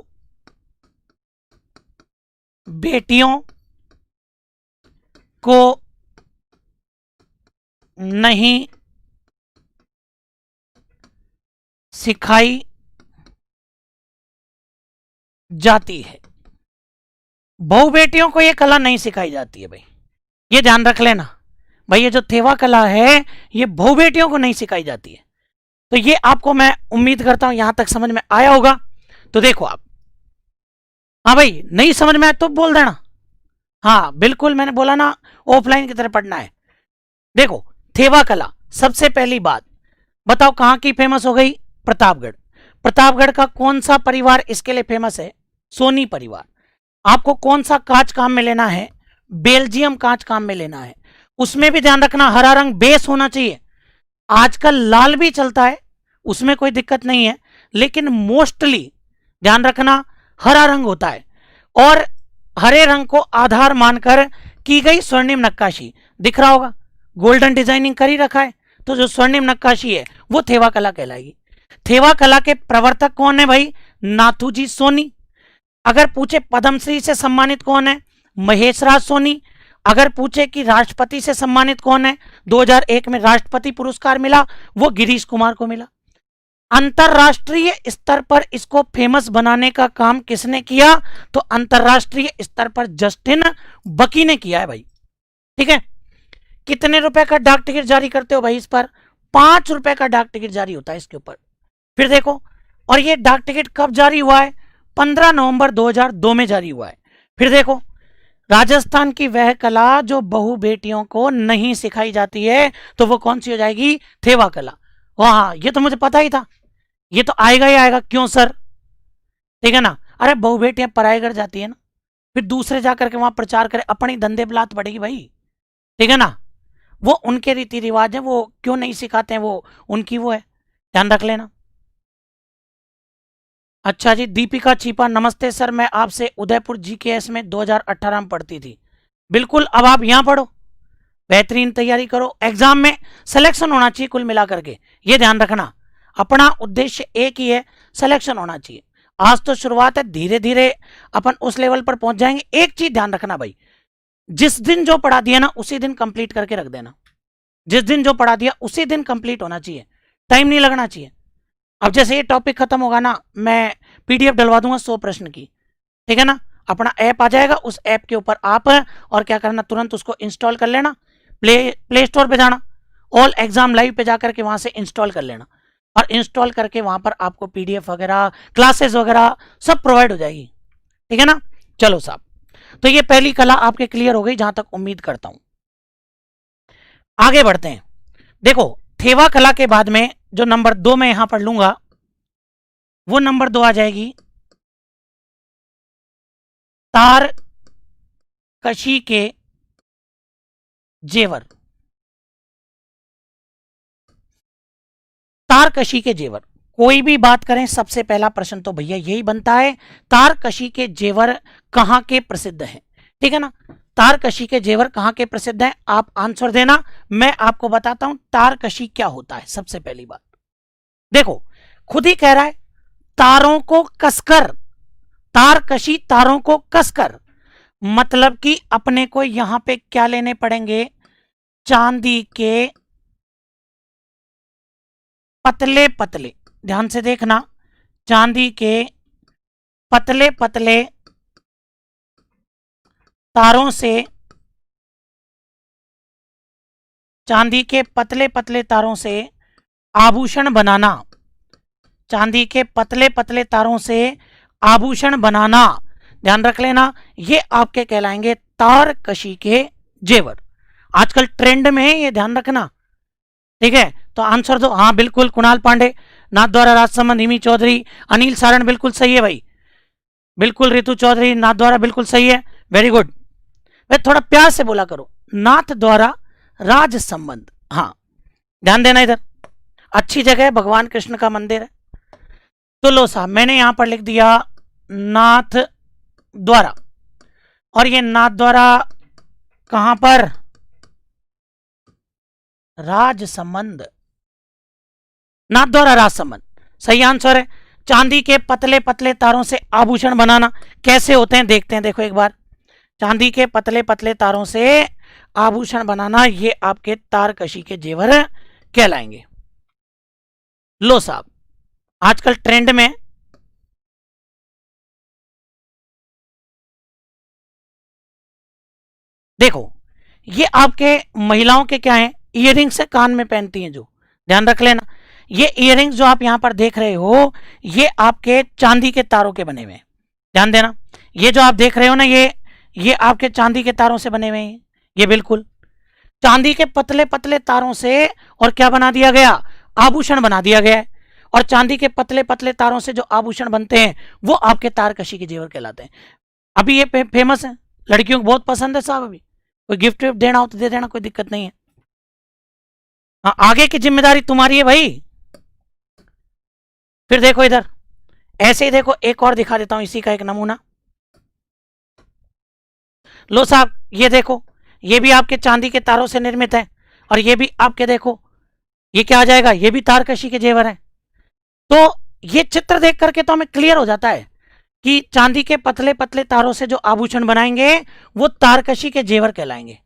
बेटियों को नहीं सिखाई जाती है। बहु बेटियों को यह कला नहीं सिखाई जाती है भाई, ये ध्यान रख लेना भाई। ये जो थेवा कला है ये बहु बेटियों को नहीं सिखाई जाती है। तो ये आपको मैं उम्मीद करता हूं यहां तक समझ में आया होगा। तो देखो आप, हाँ भाई नहीं समझ में आया तो बोल देना, हाँ बिल्कुल, मैंने बोला ना ऑफलाइन की तरह पढ़ना है। देखो थेवा कला, सबसे पहली बात बताओ कहां की फेमस हो गई? प्रतापगढ़। प्रतापगढ़ का कौन सा परिवार इसके लिए फेमस है? सोनी परिवार। आपको कौन सा कांच काम में लेना है? बेल्जियम कांच काम में लेना है। उसमें भी ध्यान रखना हरा रंग बेस होना चाहिए। आजकल लाल भी चलता है, उसमें कोई दिक्कत नहीं है, लेकिन मोस्टली ध्यान रखना हरा रंग होता है। और हरे रंग को आधार मानकर की गई स्वर्णिम नक्काशी दिख रहा होगा, गोल्डन डिजाइनिंग कर ही रखा है, तो जो स्वर्णिम नक्काशी है वो थेवा कला कहलाएगी। थेवा कला के प्रवर्तक कौन है भाई? नाथूजी सोनी। अगर पूछे पद्मश्री से सम्मानित कौन है? महेशराज सोनी। अगर पूछे कि राष्ट्रपति से सम्मानित कौन है, 2001 में राष्ट्रपति पुरस्कार मिला, वो गिरीश कुमार को मिला। अंतरराष्ट्रीय स्तर पर इसको फेमस बनाने का काम किसने किया? तो अंतरराष्ट्रीय स्तर पर जस्टिन बकी ने किया है भाई, ठीक है। कितने रुपए का डाक टिकट जारी करते हो भाई इस पर? 5 रुपए का डाक टिकट जारी होता है इसके ऊपर। फिर देखो, और ये डाक टिकट कब जारी हुआ है? 15 नवंबर 2002 में जारी हुआ है। फिर देखो, राजस्थान की वह कला जो बहु बेटियों को नहीं सिखाई जाती है, तो वो कौन सी हो जाएगी? थेवा कला। हाँ ये तो मुझे पता ही था, ये तो आएगा ही आएगा। क्यों सर? ठीक है ना। अरे बहु बेटियां पराये घर जाती है ना, फिर दूसरे जाकर के वहां प्रचार करे, अपनी धंधे बिलात पड़ेगी भाई, ठीक है ना। वो उनके रीति रिवाज है, वो क्यों नहीं सिखाते हैं, वो उनकी वो है, ध्यान रख लेना। अच्छा जी, दीपिका चीपा, नमस्ते सर, मैं आपसे उदयपुर जीकेएस में 2018 में पढ़ती थी। बिल्कुल, अब आप यहां पढ़ो, बेहतरीन तैयारी करो, एग्जाम में सिलेक्शन होना चाहिए कुल मिलाकर के, ये ध्यान रखना। अपना उद्देश्य एक ही है, सिलेक्शन होना चाहिए। आज तो शुरुआत है, धीरे धीरे अपन उस लेवल पर पहुंच जाएंगे। एक चीज ध्यान रखना भाई, जिस दिन जो पढ़ा दिया ना उसी दिन कंप्लीट करके रख देना। जिस दिन जो पढ़ा दिया उसी दिन कंप्लीट होना चाहिए, टाइम नहीं लगना चाहिए। अब जैसे ये टॉपिक खत्म होगा ना, मैं पीडीएफ डलवा दूंगा 100 प्रश्न की, ठीक है ना। अपना ऐप आ जाएगा, उस ऐप के ऊपर आप और क्या करना, तुरंत उसको इंस्टॉल कर लेना, प्ले स्टोर पे जाना, ऑल एग्जाम लाइव पे जाकर के वहां से इंस्टॉल कर लेना, और इंस्टॉल करके वहां पर आपको पीडीएफ वगैरह, क्लासेस वगैरह सब प्रोवाइड हो जाएगी, ठीक है ना। चलो साहब, तो ये पहली कला आपके क्लियर हो गई, जहां तक उम्मीद करता हूं। आगे बढ़ते हैं। देखो, थेवा कला के बाद में जो नंबर 2 में यहां पर लूंगा, वो नंबर 2 आ जाएगी तार कशी के जेवर। तारकशी के जेवर, कोई भी बात करें, सबसे पहला प्रश्न तो भैया यही बनता है, तारकशी के जेवर कहां के प्रसिद्ध हैं, ठीक है ना। तारकशी के जेवर कहां के प्रसिद्ध हैं, आप आंसर देना, मैं आपको बताता हूं तारकशी क्या होता है। सबसे पहली बात देखो, खुद ही कह रहा है तारों को कसकर, तारकशी तारों को कसकर, मतलब कि अपने को यहां पे क्या लेने पड़ेंगे, चांदी के पतले पतले, ध्यान से देखना, चांदी के पतले पतले तारों से, चांदी के पतले पतले तारों से आभूषण बनाना, चांदी के पतले पतले तारों से आभूषण बनाना, ध्यान रख लेना, ये आपके कहलाएंगे तारकशी के जेवर। आजकल ट्रेंड में है, ये ध्यान रखना, ठीक है। तो आंसर दो, हाँ बिल्कुल, कुणाल पांडे, नाथद्वारा राजसमंद, हिमी चौधरी, अनिल सारण, बिल्कुल सही है भाई, बिल्कुल, ऋतु चौधरी, नाथद्वारा बिल्कुल सही है, वेरी गुड। वे थोड़ा प्यार से बोला करो, नाथ द्वारा राज संबंध, हाँ ध्यान देना इधर, अच्छी जगह है, भगवान कृष्ण का मंदिर है। तो लो साहब, मैंने यहां पर लिख दिया नाथ द्वारा, और ये नाथ द्वारा कहां पर, राज संबंध, नाथ द्वारा राज संबंध सही आंसर है। चांदी के पतले पतले तारों से आभूषण बनाना कैसे होते हैं देखते हैं, देखो एक बार, चांदी के पतले पतले तारों से आभूषण बनाना, ये आपके तारकशी के जेवर कहलाएंगे। लो साहब, आजकल ट्रेंड में देखो, ये आपके महिलाओं के क्या है, इयररिंग्स है, कान में पहनती हैं जो, ध्यान रख लेना, ये इयररिंग्स जो आप यहां पर देख रहे हो, ये आपके चांदी के तारों के बने हुए हैं, ध्यान देना, ये जो आप देख रहे हो ना, ये आपके चांदी के तारों से बने हुए हैं, ये बिल्कुल चांदी के पतले पतले तारों से, और क्या बना दिया गया, आभूषण बना दिया गया है। और चांदी के पतले पतले तारों से जो आभूषण बनते हैं, वो आपके तारकशी के जेवर कहलाते हैं। अभी ये फेमस है, लड़कियों को बहुत पसंद है साहब, अभी कोई गिफ्ट विफ्ट देना हो तो दे देना, कोई दिक्कत नहीं है। हाँ, आगे की जिम्मेदारी तुम्हारी है भाई। फिर देखो इधर, ऐसे ही देखो, एक और दिखा देता हूं इसी का एक नमूना। लो साहब, ये देखो, ये भी आपके चांदी के तारों से निर्मित है, और ये भी आपके देखो, ये क्या आ जाएगा, ये भी तारकशी के जेवर है। तो ये चित्र देख करके तो हमें क्लियर हो जाता है कि चांदी के पतले पतले तारों से जो आभूषण बनाएंगे, वो तारकशी के जेवर कहलाएंगे।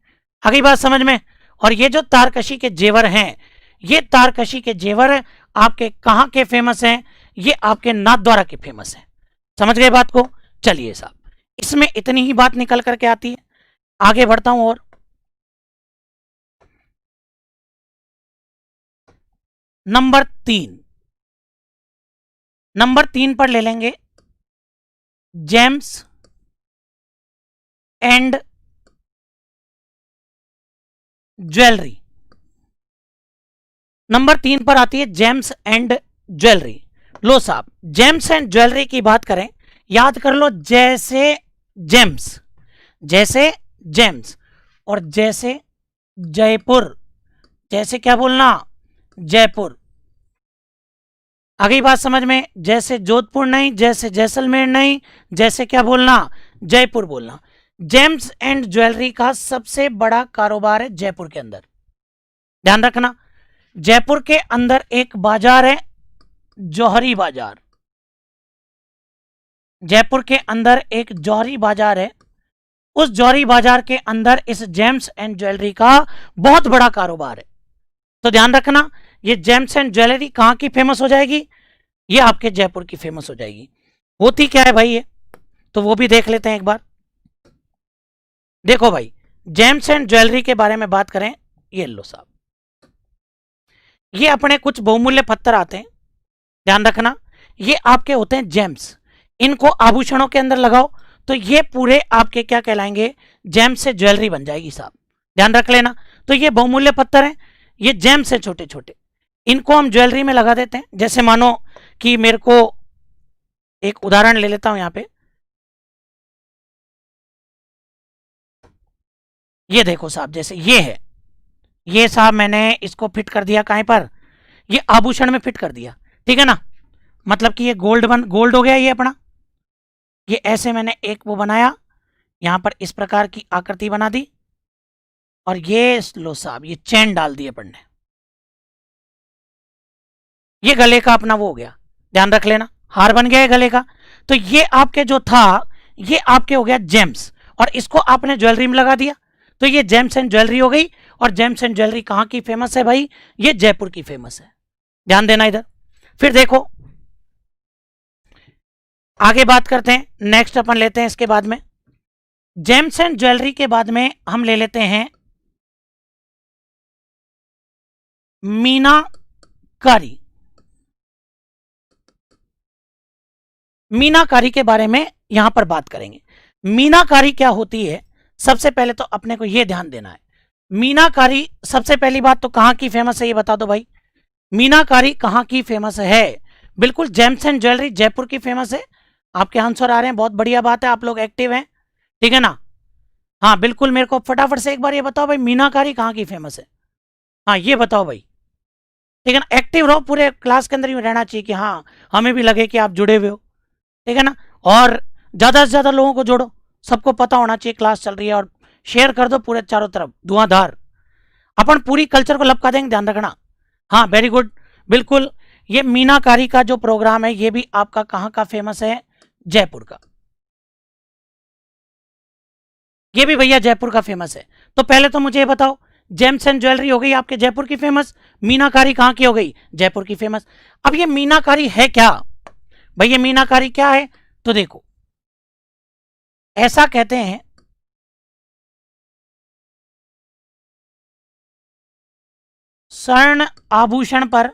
आ गई बात समझ में। और ये जो तारकशी के जेवर हैं, ये तारकशी के जेवर आपके कहां के फेमस हैं, ये आपके नाथद्वारा के फेमस हैं। समझ गए बात को। चलिए साहब, इसमें इतनी ही बात निकल करके आती है, आगे बढ़ता हूं। और नंबर 3, नंबर 3 पर ले लेंगे जेम्स एंड ज्वेलरी। नंबर 3 पर आती है जेम्स एंड ज्वेलरी। लो साहब, जेम्स एंड ज्वेलरी की बात करें, याद कर लो, जैसे जेम्स, जैसे जेम्स, और जैसे जयपुर, जैसे क्या बोलना, जयपुर। आ गई बात समझ में। जैसे जोधपुर नहीं, जैसे जैसलमेर नहीं, जैसे क्या बोलना, जयपुर बोलना। जेम्स एंड ज्वेलरी का सबसे बड़ा कारोबार है जयपुर के अंदर, ध्यान रखना। जयपुर के अंदर एक बाजार है, जौहरी बाजार। जयपुर के अंदर एक जौहरी बाजार है, उस जौहरी बाजार के अंदर इस जेम्स एंड ज्वेलरी का बहुत बड़ा कारोबार है। तो ध्यान रखना, ये जेम्स एंड ज्वेलरी कहां की फेमस हो जाएगी, ये आपके जयपुर की फेमस हो जाएगी। होती क्या है भाई ये, तो वो भी देख लेते हैं एक बार। देखो भाई, जेम्स एंड ज्वेलरी के बारे में बात करें, ये लो साहब, ये अपने कुछ बहुमूल्य पत्थर आते हैं, ध्यान रखना, ये आपके होते हैं जेम्स। इनको आभूषणों के अंदर लगाओ तो ये पूरे आपके क्या कहलाएंगे, जेम्स से ज्वेलरी बन जाएगी साहब, ध्यान रख लेना। तो ये बहुमूल्य पत्थर हैं, ये जेम्स हैं छोटे छोटे, इनको हम ज्वेलरी में लगा देते हैं। जैसे मानो कि मेरे को एक उदाहरण ले लेता हूं यहां पे, ये देखो साहब, जैसे ये है, ये साहब मैंने इसको फिट कर दिया कहीं पर, ये आभूषण में फिट कर दिया, ठीक है ना, मतलब कि ये गोल्ड हो गया ये अपना। ये ऐसे मैंने एक वो बनाया, यहां पर इस प्रकार की आकृति बना दी, और ये लो साहब, ये चेन डाल दी अपन ने, ये गले का अपना वो हो गया, ध्यान रख लेना, हार बन गया है गले का। तो ये आपके जो था, ये आपके हो गया जेम्स, और इसको आपने ज्वेलरी में लगा दिया, तो ये जेम्स एंड ज्वेलरी हो गई। और जेम्स एंड ज्वेलरी कहां की फेमस है भाई, ये जयपुर की फेमस है, ध्यान देना इधर। फिर देखो आगे बात करते हैं, नेक्स्ट अपन लेते हैं इसके बाद में, जेम्स एंड ज्वेलरी के बाद में हम ले लेते हैं मीनाकारी। मीनाकारी के बारे में यहां पर बात करेंगे। मीनाकारी क्या होती है, सबसे पहले तो अपने को यह ध्यान देना है, मीनाकारी सबसे पहली बात तो कहां की फेमस है ये बता दो भाई। मीनाकारी कहां की फेमस है, बिल्कुल जेम्स एंड ज्वेलरी जयपुर की फेमस है। आपके आंसर आ रहे हैं, बहुत बढ़िया बात है, आप लोग एक्टिव हैं, ठीक है ना। हाँ बिल्कुल, मेरे को फटाफट से एक बार ये बताओ भाई, मीनाकारी कहां की फेमस है, हाँ ये बताओ भाई, ठीक है ना। एक्टिव रहो, पूरे क्लास के अंदर ही रहना चाहिए कि हाँ हमें भी लगे कि आप जुड़े हुए हो, ठीक है ना। और ज्यादा से ज्यादा लोगों को जोड़ो, सबको पता होना चाहिए क्लास चल रही है, और शेयर कर दो पूरे चारों तरफ धुआंधार, अपन पूरी कल्चर को लपका देंगे, ध्यान रखना। हाँ वेरी गुड, बिल्कुल, ये मीनाकारी का जो प्रोग्राम है ये भी आपका कहाँ का फेमस है, जयपुर का, ये भी भैया जयपुर का फेमस है। तो पहले तो मुझे ये बताओ, जेम्स एंड ज्वेलरी हो गई आपके जयपुर की फेमस, मीनाकारी कहाँ की हो गई, जयपुर की फेमस। अब ये मीनाकारी है क्या भाई, ये मीनाकारी क्या है, तो देखो ऐसा कहते हैं, स्वर्ण आभूषण पर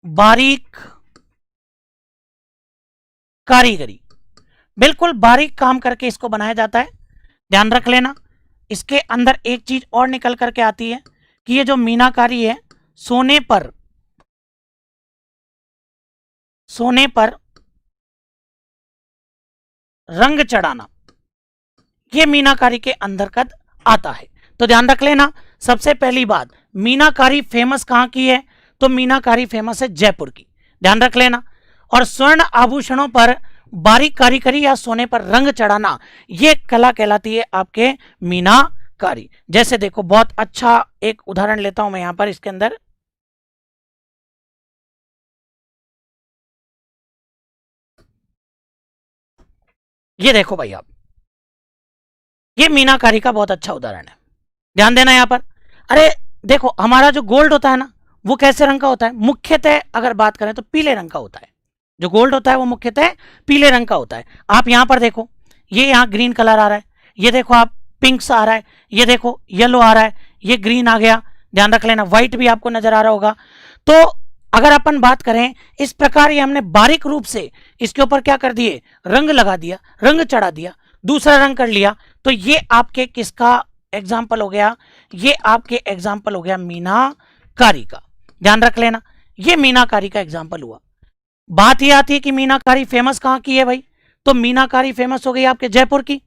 बारीक कारीगरी, बिल्कुल बारीक काम करके इसको बनाया जाता है, ध्यान रख लेना। इसके अंदर एक चीज और निकल करके आती है कि ये जो मीनाकारी है, सोने पर रंग चढ़ाना, ये मीनाकारी के अंतर्गत आता है। तो ध्यान रख लेना, सबसे पहली बात, मीनाकारी फेमस कहां की है, तो मीनाकारी फेमस है जयपुर की, ध्यान रख लेना। और स्वर्ण आभूषणों पर बारीक कारीगरी या सोने पर रंग चढ़ाना, ये कला कहलाती है आपके मीनाकारी। जैसे देखो, बहुत अच्छा एक उदाहरण लेता हूं मैं यहां पर, इसके अंदर ये देखो भाई आप, ये मीनाकारी का बहुत अच्छा उदाहरण है, ध्यान देना यहां पर। अरे देखो, हमारा जो गोल्ड होता है ना, वो कैसे रंग का होता है, मुख्यतः अगर बात करें तो पीले रंग का होता है। जो गोल्ड होता है वो मुख्यतः पीले रंग का होता है। आप यहां पर देखो, ये यहां ग्रीन कलर आ रहा है, ये देखो आप पिंक सा आ रहा है, ये देखो येलो आ रहा है, ये ग्रीन आ गया, ध्यान रख लेना। व्हाइट भी आपको नजर आ रहा होगा। तो अगर अपन बात करें, इस प्रकार ये हमने बारीक रूप से इसके ऊपर क्या कर दिए, रंग लगा दिया, रंग चढ़ा दिया, दूसरा रंग कर लिया, तो ये आपके किसका एग्जाम्पल हो गया, ये आपके एग्जाम्पल हो गया मीनाकारी का, ध्यान रख लेना। ये मीनाकारी का एग्जाम्पल हुआ। बात यह आती है कि मीनाकारी फेमस कहां की है भाई, तो मीनाकारी फेमस हो गई आपके जयपुर की।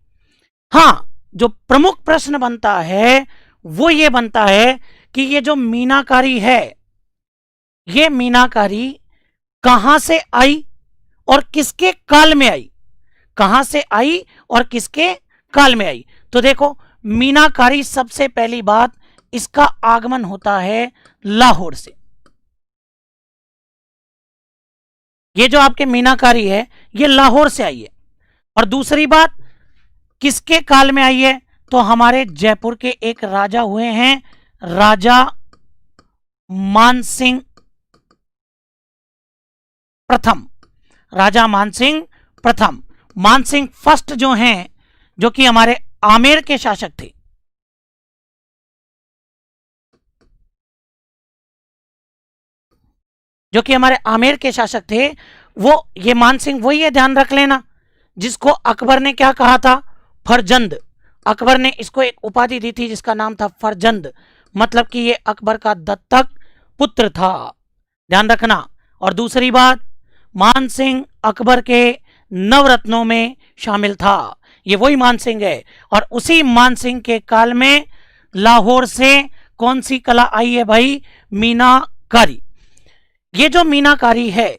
हाँ, जो प्रमुख प्रश्न बनता है वो ये बनता है कि ये जो मीनाकारी है, ये मीनाकारी कहां से आई और किसके काल में आई, कहां से आई और किसके काल में आई। तो देखो, मीनाकारी सबसे पहली बात, इसका आगमन होता है लाहौर से। ये जो आपके मीनाकारी है, ये लाहौर से आई है। और दूसरी बात, किसके काल में आई है, तो हमारे जयपुर के एक राजा हुए हैं, राजा मानसिंह प्रथम, राजा मानसिंह प्रथम, मानसिंह फर्स्ट जो हैं, जो कि हमारे आमेर के शासक थे। जो कि हमारे आमेर के शासक थे, वो ये मानसिंह वही है, ध्यान रख लेना, जिसको अकबर ने क्या कहा था, फरजंद। अकबर ने इसको एक उपाधि दी थी जिसका नाम था फरजंद, मतलब कि ये अकबर का दत्तक पुत्र था, ध्यान रखना। और दूसरी बात, मानसिंह अकबर के नवरत्नों में शामिल था, ये वही मानसिंह है। और उसी मानसिंह के काल में लाहौर से कौन सी कला आई है भाई, मीनाकारी। ये जो मीनाकारी है,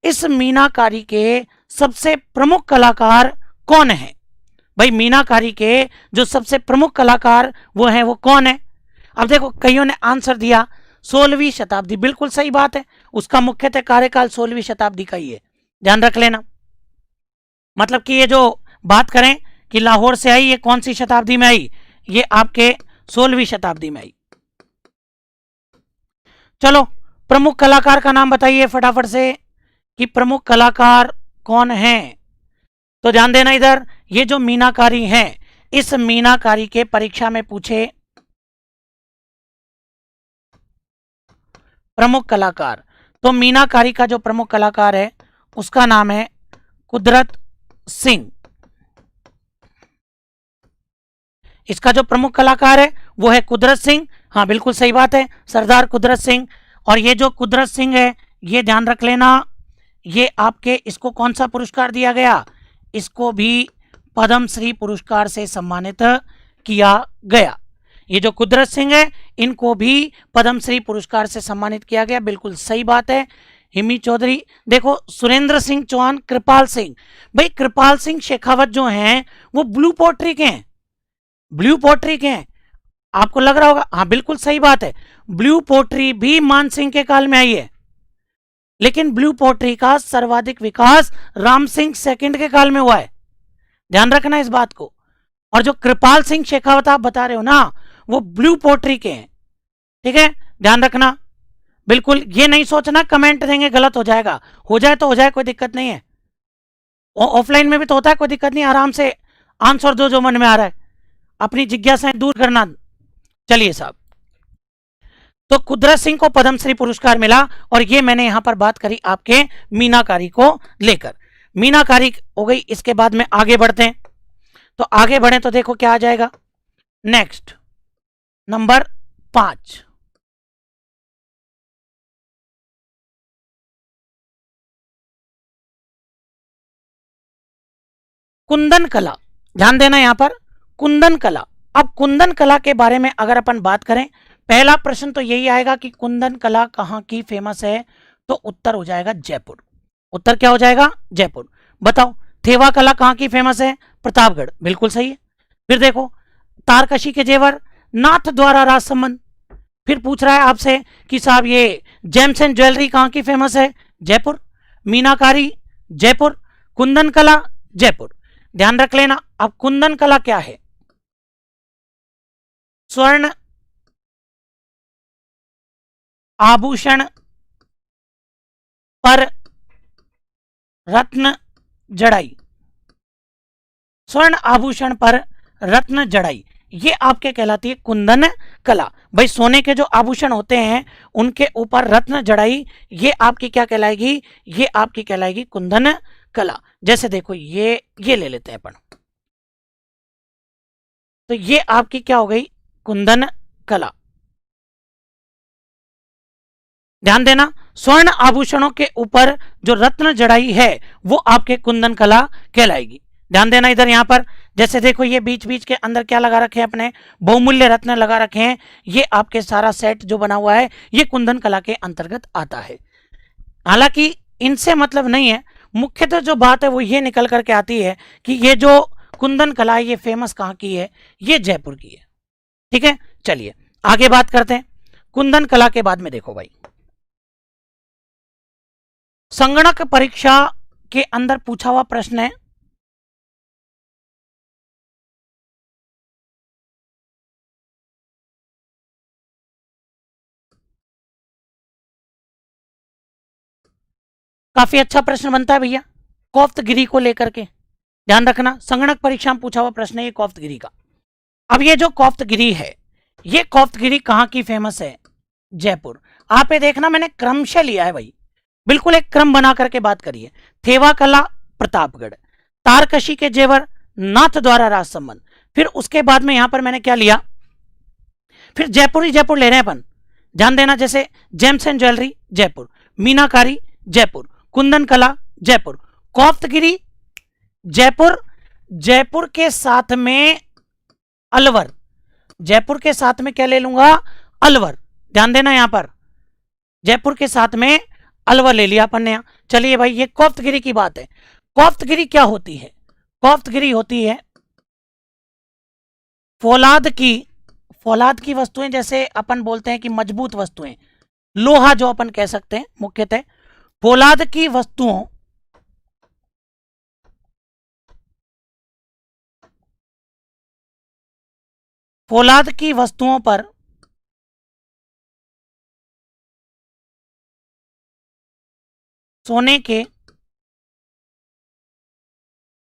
इस मीनाकारी के सबसे प्रमुख कलाकार कौन है भाई, मीनाकारी के जो सबसे प्रमुख कलाकार वो हैं, वो कौन है। अब देखो कईयों ने आंसर दिया 16वीं शताब्दी, बिल्कुल सही बात है, उसका मुख्यतः कार्यकाल 16वीं शताब्दी का ही है, ध्यान रख लेना। मतलब कि ये जो बात करें कि लाहौर से आई, ये कौन सी शताब्दी में आई, ये आपके 16वीं शताब्दी में आई। चलो प्रमुख कलाकार का नाम बताइए फटाफट से कि प्रमुख कलाकार कौन है। तो ध्यान देना इधर, ये जो मीनाकारी हैं, इस मीनाकारी के परीक्षा में पूछे प्रमुख कलाकार, तो मीनाकारी का जो प्रमुख कलाकार है उसका नाम है कुदरत सिंह। इसका जो प्रमुख कलाकार है वो है कुदरत सिंह, हाँ बिल्कुल सही बात है, सरदार कुदरत सिंह। और ये जो कुदरत सिंह है, ये ध्यान रख लेना, ये आपके, इसको कौन सा पुरस्कार दिया गया, इसको भी पद्मश्री पुरस्कार से सम्मानित किया गया। ये जो कुदरत सिंह है, इनको भी पद्मश्री पुरस्कार से सम्मानित किया गया, बिल्कुल सही बात है। हिमी चौधरी, देखो सुरेंद्र सिंह चौहान, कृपाल सिंह, भाई कृपाल सिंह शेखावत जो हैं वो ब्लू पोट्री के हैं, ब्लू पोट्री के हैं। आपको लग रहा होगा, हाँ बिल्कुल सही बात है, ब्लू पोट्री भी मानसिंह के काल में आई है, लेकिन ब्लू पोट्री का सर्वाधिक विकास राम सिंह सेकंड के काल में हुआ है, ध्यान रखना इस बात को। और जो कृपाल सिंह शेखावत आप बता रहे हो ना, वो ब्लू पोट्री के हैं, ठीक है, ध्यान रखना। बिल्कुल ये नहीं सोचना कमेंट देंगे गलत हो जाएगा, हो जाए तो हो जाए, कोई दिक्कत नहीं है, ऑफलाइन में भी तो होता है, कोई दिक्कत नहीं, आराम से आंसर दो जो मन में आ रहा है, अपनी जिज्ञासाएं दूर करना। चलिए साहब, तो कुदरत सिंह को पद्मश्री पुरस्कार मिला, और ये मैंने यहां पर बात करी आपके मीनाकारी को लेकर, मीनाकारी हो गई। इसके बाद में आगे बढ़ते हैं, तो आगे बढ़े तो देखो क्या आ जाएगा, नेक्स्ट नंबर 5, कुंदन कला। ध्यान देना यहां पर, कुंदन कला। अब कुंदन कला के बारे में अगर अपन बात करें, पहला प्रश्न तो यही आएगा कि कुंदन कला कहां की फेमस है, तो उत्तर हो जाएगा जयपुर। उत्तर क्या हो जाएगा, जयपुर। बताओ थेवा कला कहां की फेमस है, प्रतापगढ़, बिल्कुल सही है। फिर देखो तारकशी के जेवर, नाथ द्वारा राजसमंद। फिर पूछ रहा है आपसे कि साहब ये जेम्स एंड ज्वेलरी कहां की फेमस है, जयपुर। मीनाकारी, जयपुर। कुंदन कला, जयपुर। ध्यान रख लेना। अब कुंदन कला क्या है, स्वर्ण आभूषण पर रत्न जड़ाई, स्वर्ण आभूषण पर रत्न जड़ाई, ये आपके कहलाती है कुंदन कला। भाई सोने के जो आभूषण होते हैं उनके ऊपर रत्न जड़ाई, ये आपकी क्या कहलाएगी, ये आपकी कहलाएगी कुंदन कला। जैसे देखो ये ले लेते हैं अपन, तो ये आपकी क्या हो गई, कुंदन कला। ध्यान देना, स्वर्ण आभूषणों के ऊपर जो रत्न जड़ाई है वो आपके कुंदन कला कहलाएगी। ध्यान देना इधर यहां पर, जैसे देखो ये बीच बीच के अंदर क्या लगा रखे हैं अपने, बहुमूल्य रत्न लगा रखे हैं, ये आपके सारा सेट जो बना हुआ है ये कुंदन कला के अंतर्गत आता है। हालांकि इनसे मतलब नहीं है, मुख्यतः जो बात है वो ये निकल करके आती है कि ये जो कुंदन कला है ये फेमस कहाँ की है, ये जयपुर की है। ठीक है, चलिए आगे बात करते हैं। कुंदन कला के बाद में देखो भाई, संगणक परीक्षा के अंदर पूछा हुआ प्रश्न है, काफी अच्छा प्रश्न बनता है भैया कोफ्तगिरी को लेकर के, ध्यान रखना, संगणक परीक्षा में पूछा हुआ प्रश्न है ये कोफ्तगिरी का। अब ये जो कोफ्तगिरी है, ये कोफ्तगिरी कहाँ की फेमस है? जयपुर। आप ये देखना मैंने क्रमशः लिया है भाई, बिल्कुल एक क्रम बना करके बात करिए। थेवा कला प्रतापगढ़, तारकशी के जेवर नाथ द्वारा राज संबंध, फिर उसके बाद में यहां पर मैंने क्या लिया, फिर जयपुर ही जयपुर ले रहे हैं अपन, ध्यान देना, जैसे जेम्स एंड ज्वेलरी जयपुर, मीनाकारी जयपुर, कुंदन कला जयपुर, कोफ्तगिरी जयपुर, जयपुर के साथ में अलवर, जयपुर के साथ में क्या ले लूंगा? अलवर, ध्यान देना यहां पर जयपुर के साथ में अलवर ले लिया अपन ने। चलिए भाई ये कोफ्तगिरी की बात है। कोफ्तगिरी क्या होती है? कोफ्तगिरी होती है फौलाद की वस्तुएं, जैसे अपन बोलते हैं कि मजबूत वस्तुएं, लोहा जो अपन कह सकते हैं मुख्यतः, फौलाद की वस्तुओं, फौलाद की वस्तुओं पर सोने के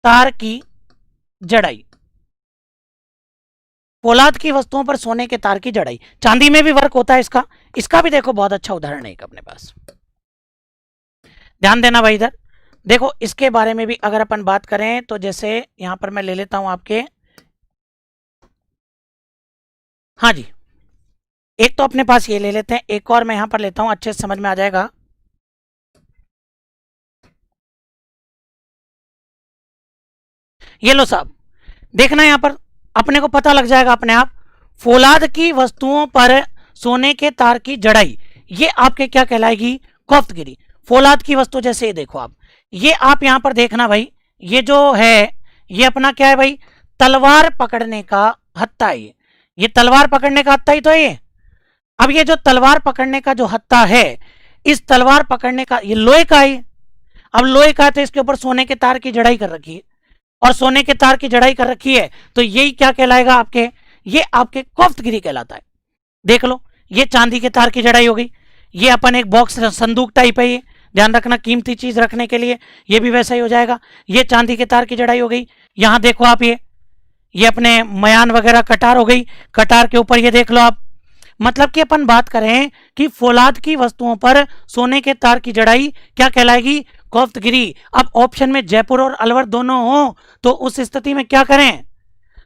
तार की जड़ाई, फौलाद की वस्तुओं पर सोने के तार की जड़ाई, चांदी में भी वर्क होता है इसका, इसका भी देखो बहुत अच्छा उदाहरण है एक अपने पास, ध्यान देना भाई इधर देखो। इसके बारे में भी अगर अपन बात करें तो जैसे यहां पर मैं ले लेता हूं आपके, हाँ जी, एक तो अपने पास ये ले लेते हैं, एक और मैं यहां पर लेता हूं, अच्छे से समझ में आ जाएगा। ये लो साहब, देखना यहां पर अपने को पता लग जाएगा अपने आप, फौलाद की वस्तुओं पर सोने के तार की जड़ाई, ये आपके क्या कहलाएगी? कोफ्तगिरी। फौलाद की वस्तु जैसे ये देखो आप, ये आप यहां पर देखना भाई, ये जो है ये अपना क्या है भाई? तलवार पकड़ने का हत्था है, ये तलवार पकड़ने का हत्था ही तो है ये। अब ये जो तलवार पकड़ने का जो हत्था है, इस तलवार पकड़ने का, ये लोहे का है, अब लोहे का है तो इसके ऊपर सोने के तार की जड़ाई कर रखी है, और सोने के तार की जड़ाई कर रखी है, तो यही क्या कहलाएगा आपके? ये आपके कोफ्तगिरी कहलाता है। देख लो, ये चांदी के तार की जड़ाई हो गई, ये अपन एक बॉक्स संदूक टाइप है, ये ध्यान रखना कीमती चीज रखने के लिए, ये भी वैसा ही हो जाएगा। ये चांदी के तार की जड़ाई हो गई, यहां देखो आप, ये अपने मयान वगैरह कटार हो गई, कटार के ऊपर ये देख लो आप, मतलब कि अपन बात करें कि फौलाद की वस्तुओं पर सोने के तार की जड़ाई क्या कहलाएगी? कोफ्तगिरी। अब ऑप्शन में जयपुर और अलवर दोनों हो तो उस स्थिति में क्या करें?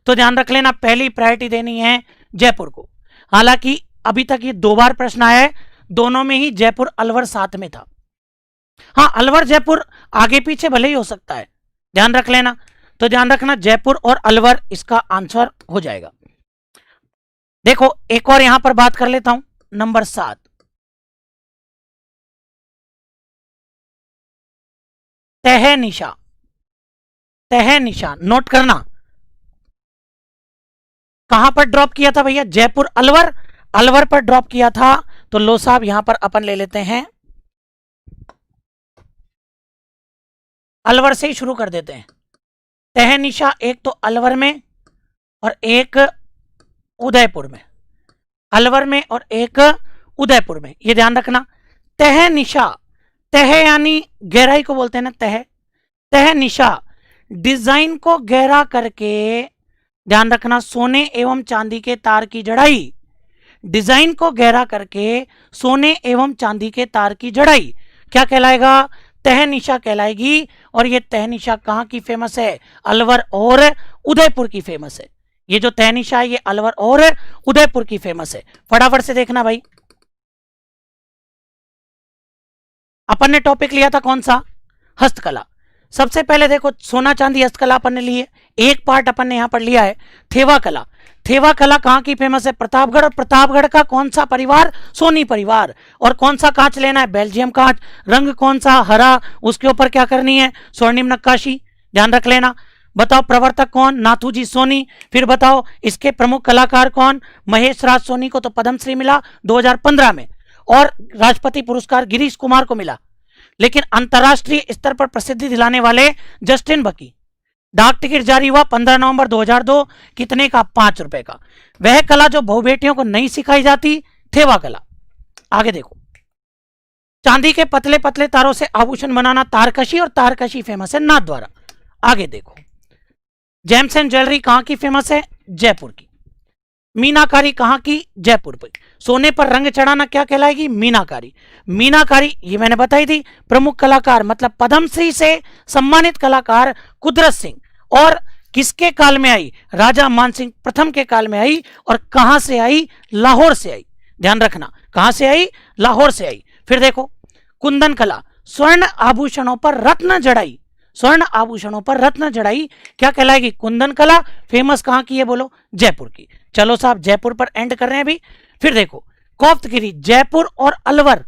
तो ध्यान रख लेना, पहली प्रायोरिटी देनी है जयपुर को। हालांकि अभी तक ये 2 बार प्रश्न आया है, दोनों में ही जयपुर अलवर साथ में था। हाँ, अलवर जयपुर आगे पीछे भले ही हो सकता है, ध्यान रख लेना। तो ध्यान रखना जयपुर और अलवर इसका आंसर हो जाएगा। देखो एक और यहां पर बात कर लेता हूं, नंबर 7, तहनीशा। तहनीशा नोट करना, कहां पर ड्रॉप किया था भैया? जयपुर अलवर, अलवर पर ड्रॉप किया था। तो लो साहब यहां पर अपन ले लेते हैं, अलवर से ही शुरू कर देते हैं। तहनीशा एक तो अलवर में और एक उदयपुर में, अलवर में और एक उदयपुर में, ये ध्यान रखना। तहनीशा, तह यानी गहराई को बोलते हैं ना, तह, तहनीशा डिजाइन को गहरा करके, ध्यान रखना, सोने एवं चांदी के तार की जड़ाई, डिजाइन को गहरा करके सोने एवं चांदी के तार की जड़ाई क्या कहलाएगा? तहनीशा कहलाएगी। और ये तहनीशा कहाँ की फेमस है? अलवर और उदयपुर की फेमस है। ये जो तहनीशा है ये अलवर और उदयपुर की फेमस है। फटाफट से देखना भाई, अपन ने टॉपिक लिया था कौन सा? हस्तकला। सबसे पहले देखो सोना चांदी हस्तकला अपन ने लिए, एक पार्ट अपन ने यहां पर लिया है थेवा कला। थेवा कला कहां की फेमस है? प्रतापगढ़। और प्रतापगढ़ का कौन सा परिवार? सोनी परिवार। और कौन सा कांच लेना है? बेल्जियम कांच। रंग कौन सा? हरा। उसके ऊपर क्या करनी है? स्वर्णिम नक्काशी, ध्यान रख लेना। बताओ प्रवर्तक कौन? नाथूजी सोनी। फिर बताओ इसके प्रमुख कलाकार कौन? महेश राज सोनी को तो पद्मश्री मिला 2015 में और राष्ट्रपति पुरस्कार गिरीश कुमार को मिला। लेकिन अंतरराष्ट्रीय स्तर पर प्रसिद्धि दिलाने वाले जस्टिन बकी। डाक टिकट जारी हुआ 15 नवंबर 2002, कितने का? 5 रुपए का। वह कला जो बहु बेटियों को नहीं सिखाई जाती, थेवा कला। आगे देखो, चांदी के पतले पतले तारों से आभूषण बनाना तारकशी, और तारकशी फेमस है नाथ द्वारा। आगे देखो, जेम्स एंड ज्वेलरी कहां की फेमस है? जयपुर की। मीनाकारी कहां की? जयपुर पर। सोने पर रंग चढ़ाना क्या कहलाएगी? मीनाकारी। मीनाकारी ये मैंने बताई थी। प्रमुख कलाकार मतलब पद्मश्री से सम्मानित कलाकार कुदरत सिंह, और किसके काल में आई? राजा मानसिंह प्रथम के काल में आई। और कहां से आई? लाहौर से आई। ध्यान रखना, कहां से आई? लाहौर से आई। फिर देखो, कुंदन कला, स्वर्ण आभूषणों पर रत्न जड़ाई, स्वर्ण आभूषणों पर रत्न जड़ाई क्या कहलाएगी? कुंदन कला। फेमस कहां की है बोलो? जयपुर की। चलो साहब, जयपुर पर एंड कर रहे हैं अभी। फिर देखो, कोफ्तगिरी, जयपुर और अलवर,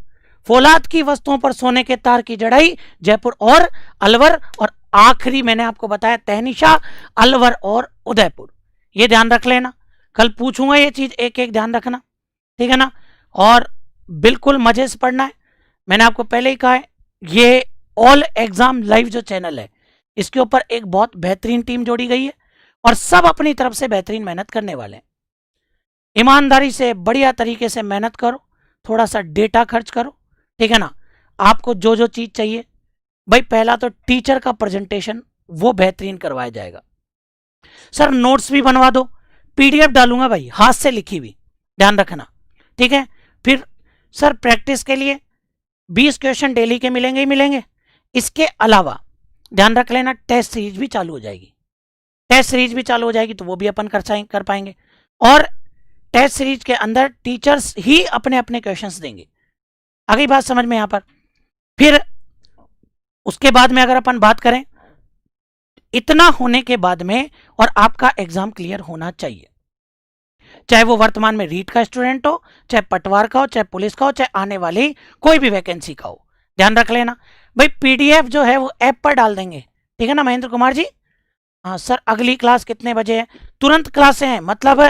फौलाद की वस्तुओं पर सोने के तार की जड़ाई, जयपुर और अलवर। और आखिरी मैंने आपको बताया तहनीशा, अलवर और उदयपुर। ये ध्यान रख लेना, कल पूछूंगा ये चीज, एक एक ध्यान रखना, ठीक है ना। और बिल्कुल मजे से पढ़ना है। मैंने आपको पहले ही कहा है, ये ऑल एग्जाम लाइव जो चैनल है, इसके ऊपर एक बहुत बेहतरीन टीम जोड़ी गई है, और सब अपनी तरफ से बेहतरीन मेहनत करने वाले हैं। ईमानदारी से बढ़िया तरीके से मेहनत करो, थोड़ा सा डेटा खर्च करो, ठीक है ना। आपको जो जो चीज चाहिए भाई, पहला तो टीचर का प्रेजेंटेशन वो बेहतरीन करवाया जाएगा। सर नोट्स भी बनवा दो, पीडीएफ डालूंगा भाई, हाथ से लिखी हुई, ध्यान रखना, ठीक है। फिर सर प्रैक्टिस के लिए 20 क्वेश्चन डेली के मिलेंगे ही मिलेंगे। इसके अलावा ध्यान रख लेना, टेस्ट सीरीज भी चालू हो जाएगी। टेस्ट सीरीज भी चालू हो जाएगी तो वो भी अपन कर पाएंगे। और टेस्ट सीरीज के अंदर टीचर्स ही अपने अपने क्वेश्चंस देंगे। आ गई बात समझ में यहां पर। फिर उसके बाद में अगर अपन बात करें, इतना होने के बाद में और आपका एग्जाम क्लियर होना चाहिए, चाहे वो वर्तमान में रीट का स्टूडेंट हो, चाहे पटवार का हो, चाहे पुलिस का हो, चाहे आने वाली कोई भी वैकेंसी का हो। ध्यान रख लेना भाई, पीडीएफ जो है वो ऐप पर डाल देंगे, ठीक है ना महेंद्र कुमार जी। हाँ सर, अगली क्लास कितने बजे है? तुरंत क्लासें हैं, मतलब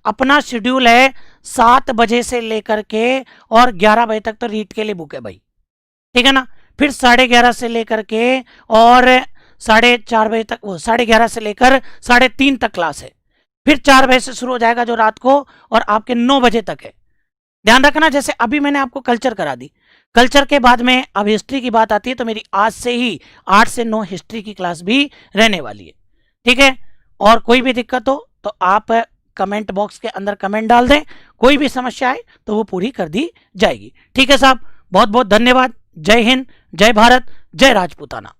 अपना शेड्यूल है 7 बजे से लेकर के और 11 बजे तक तो रीट के लिए बुक है भाई, ठीक है ना। फिर 11:30 से लेकर के और 4:30 बजे तक, वो 11:30 से लेकर 3:30 तक क्लास है। फिर 4 बजे से शुरू हो जाएगा जो रात को, और आपके 9 बजे तक है। ध्यान रखना, जैसे अभी मैंने आपको कल्चर करा दी, कल्चर के बाद में अब हिस्ट्री की बात आती है, तो मेरी आज से ही 8 से 9 हिस्ट्री की क्लास भी रहने वाली है, ठीक है। और कोई भी दिक्कत हो तो आप कमेंट बॉक्स के अंदर कमेंट डाल दें, कोई भी समस्या आए तो वो पूरी कर दी जाएगी, ठीक है साहब। बहुत बहुत धन्यवाद। जय हिंद, जय भारत, जय राजपूताना।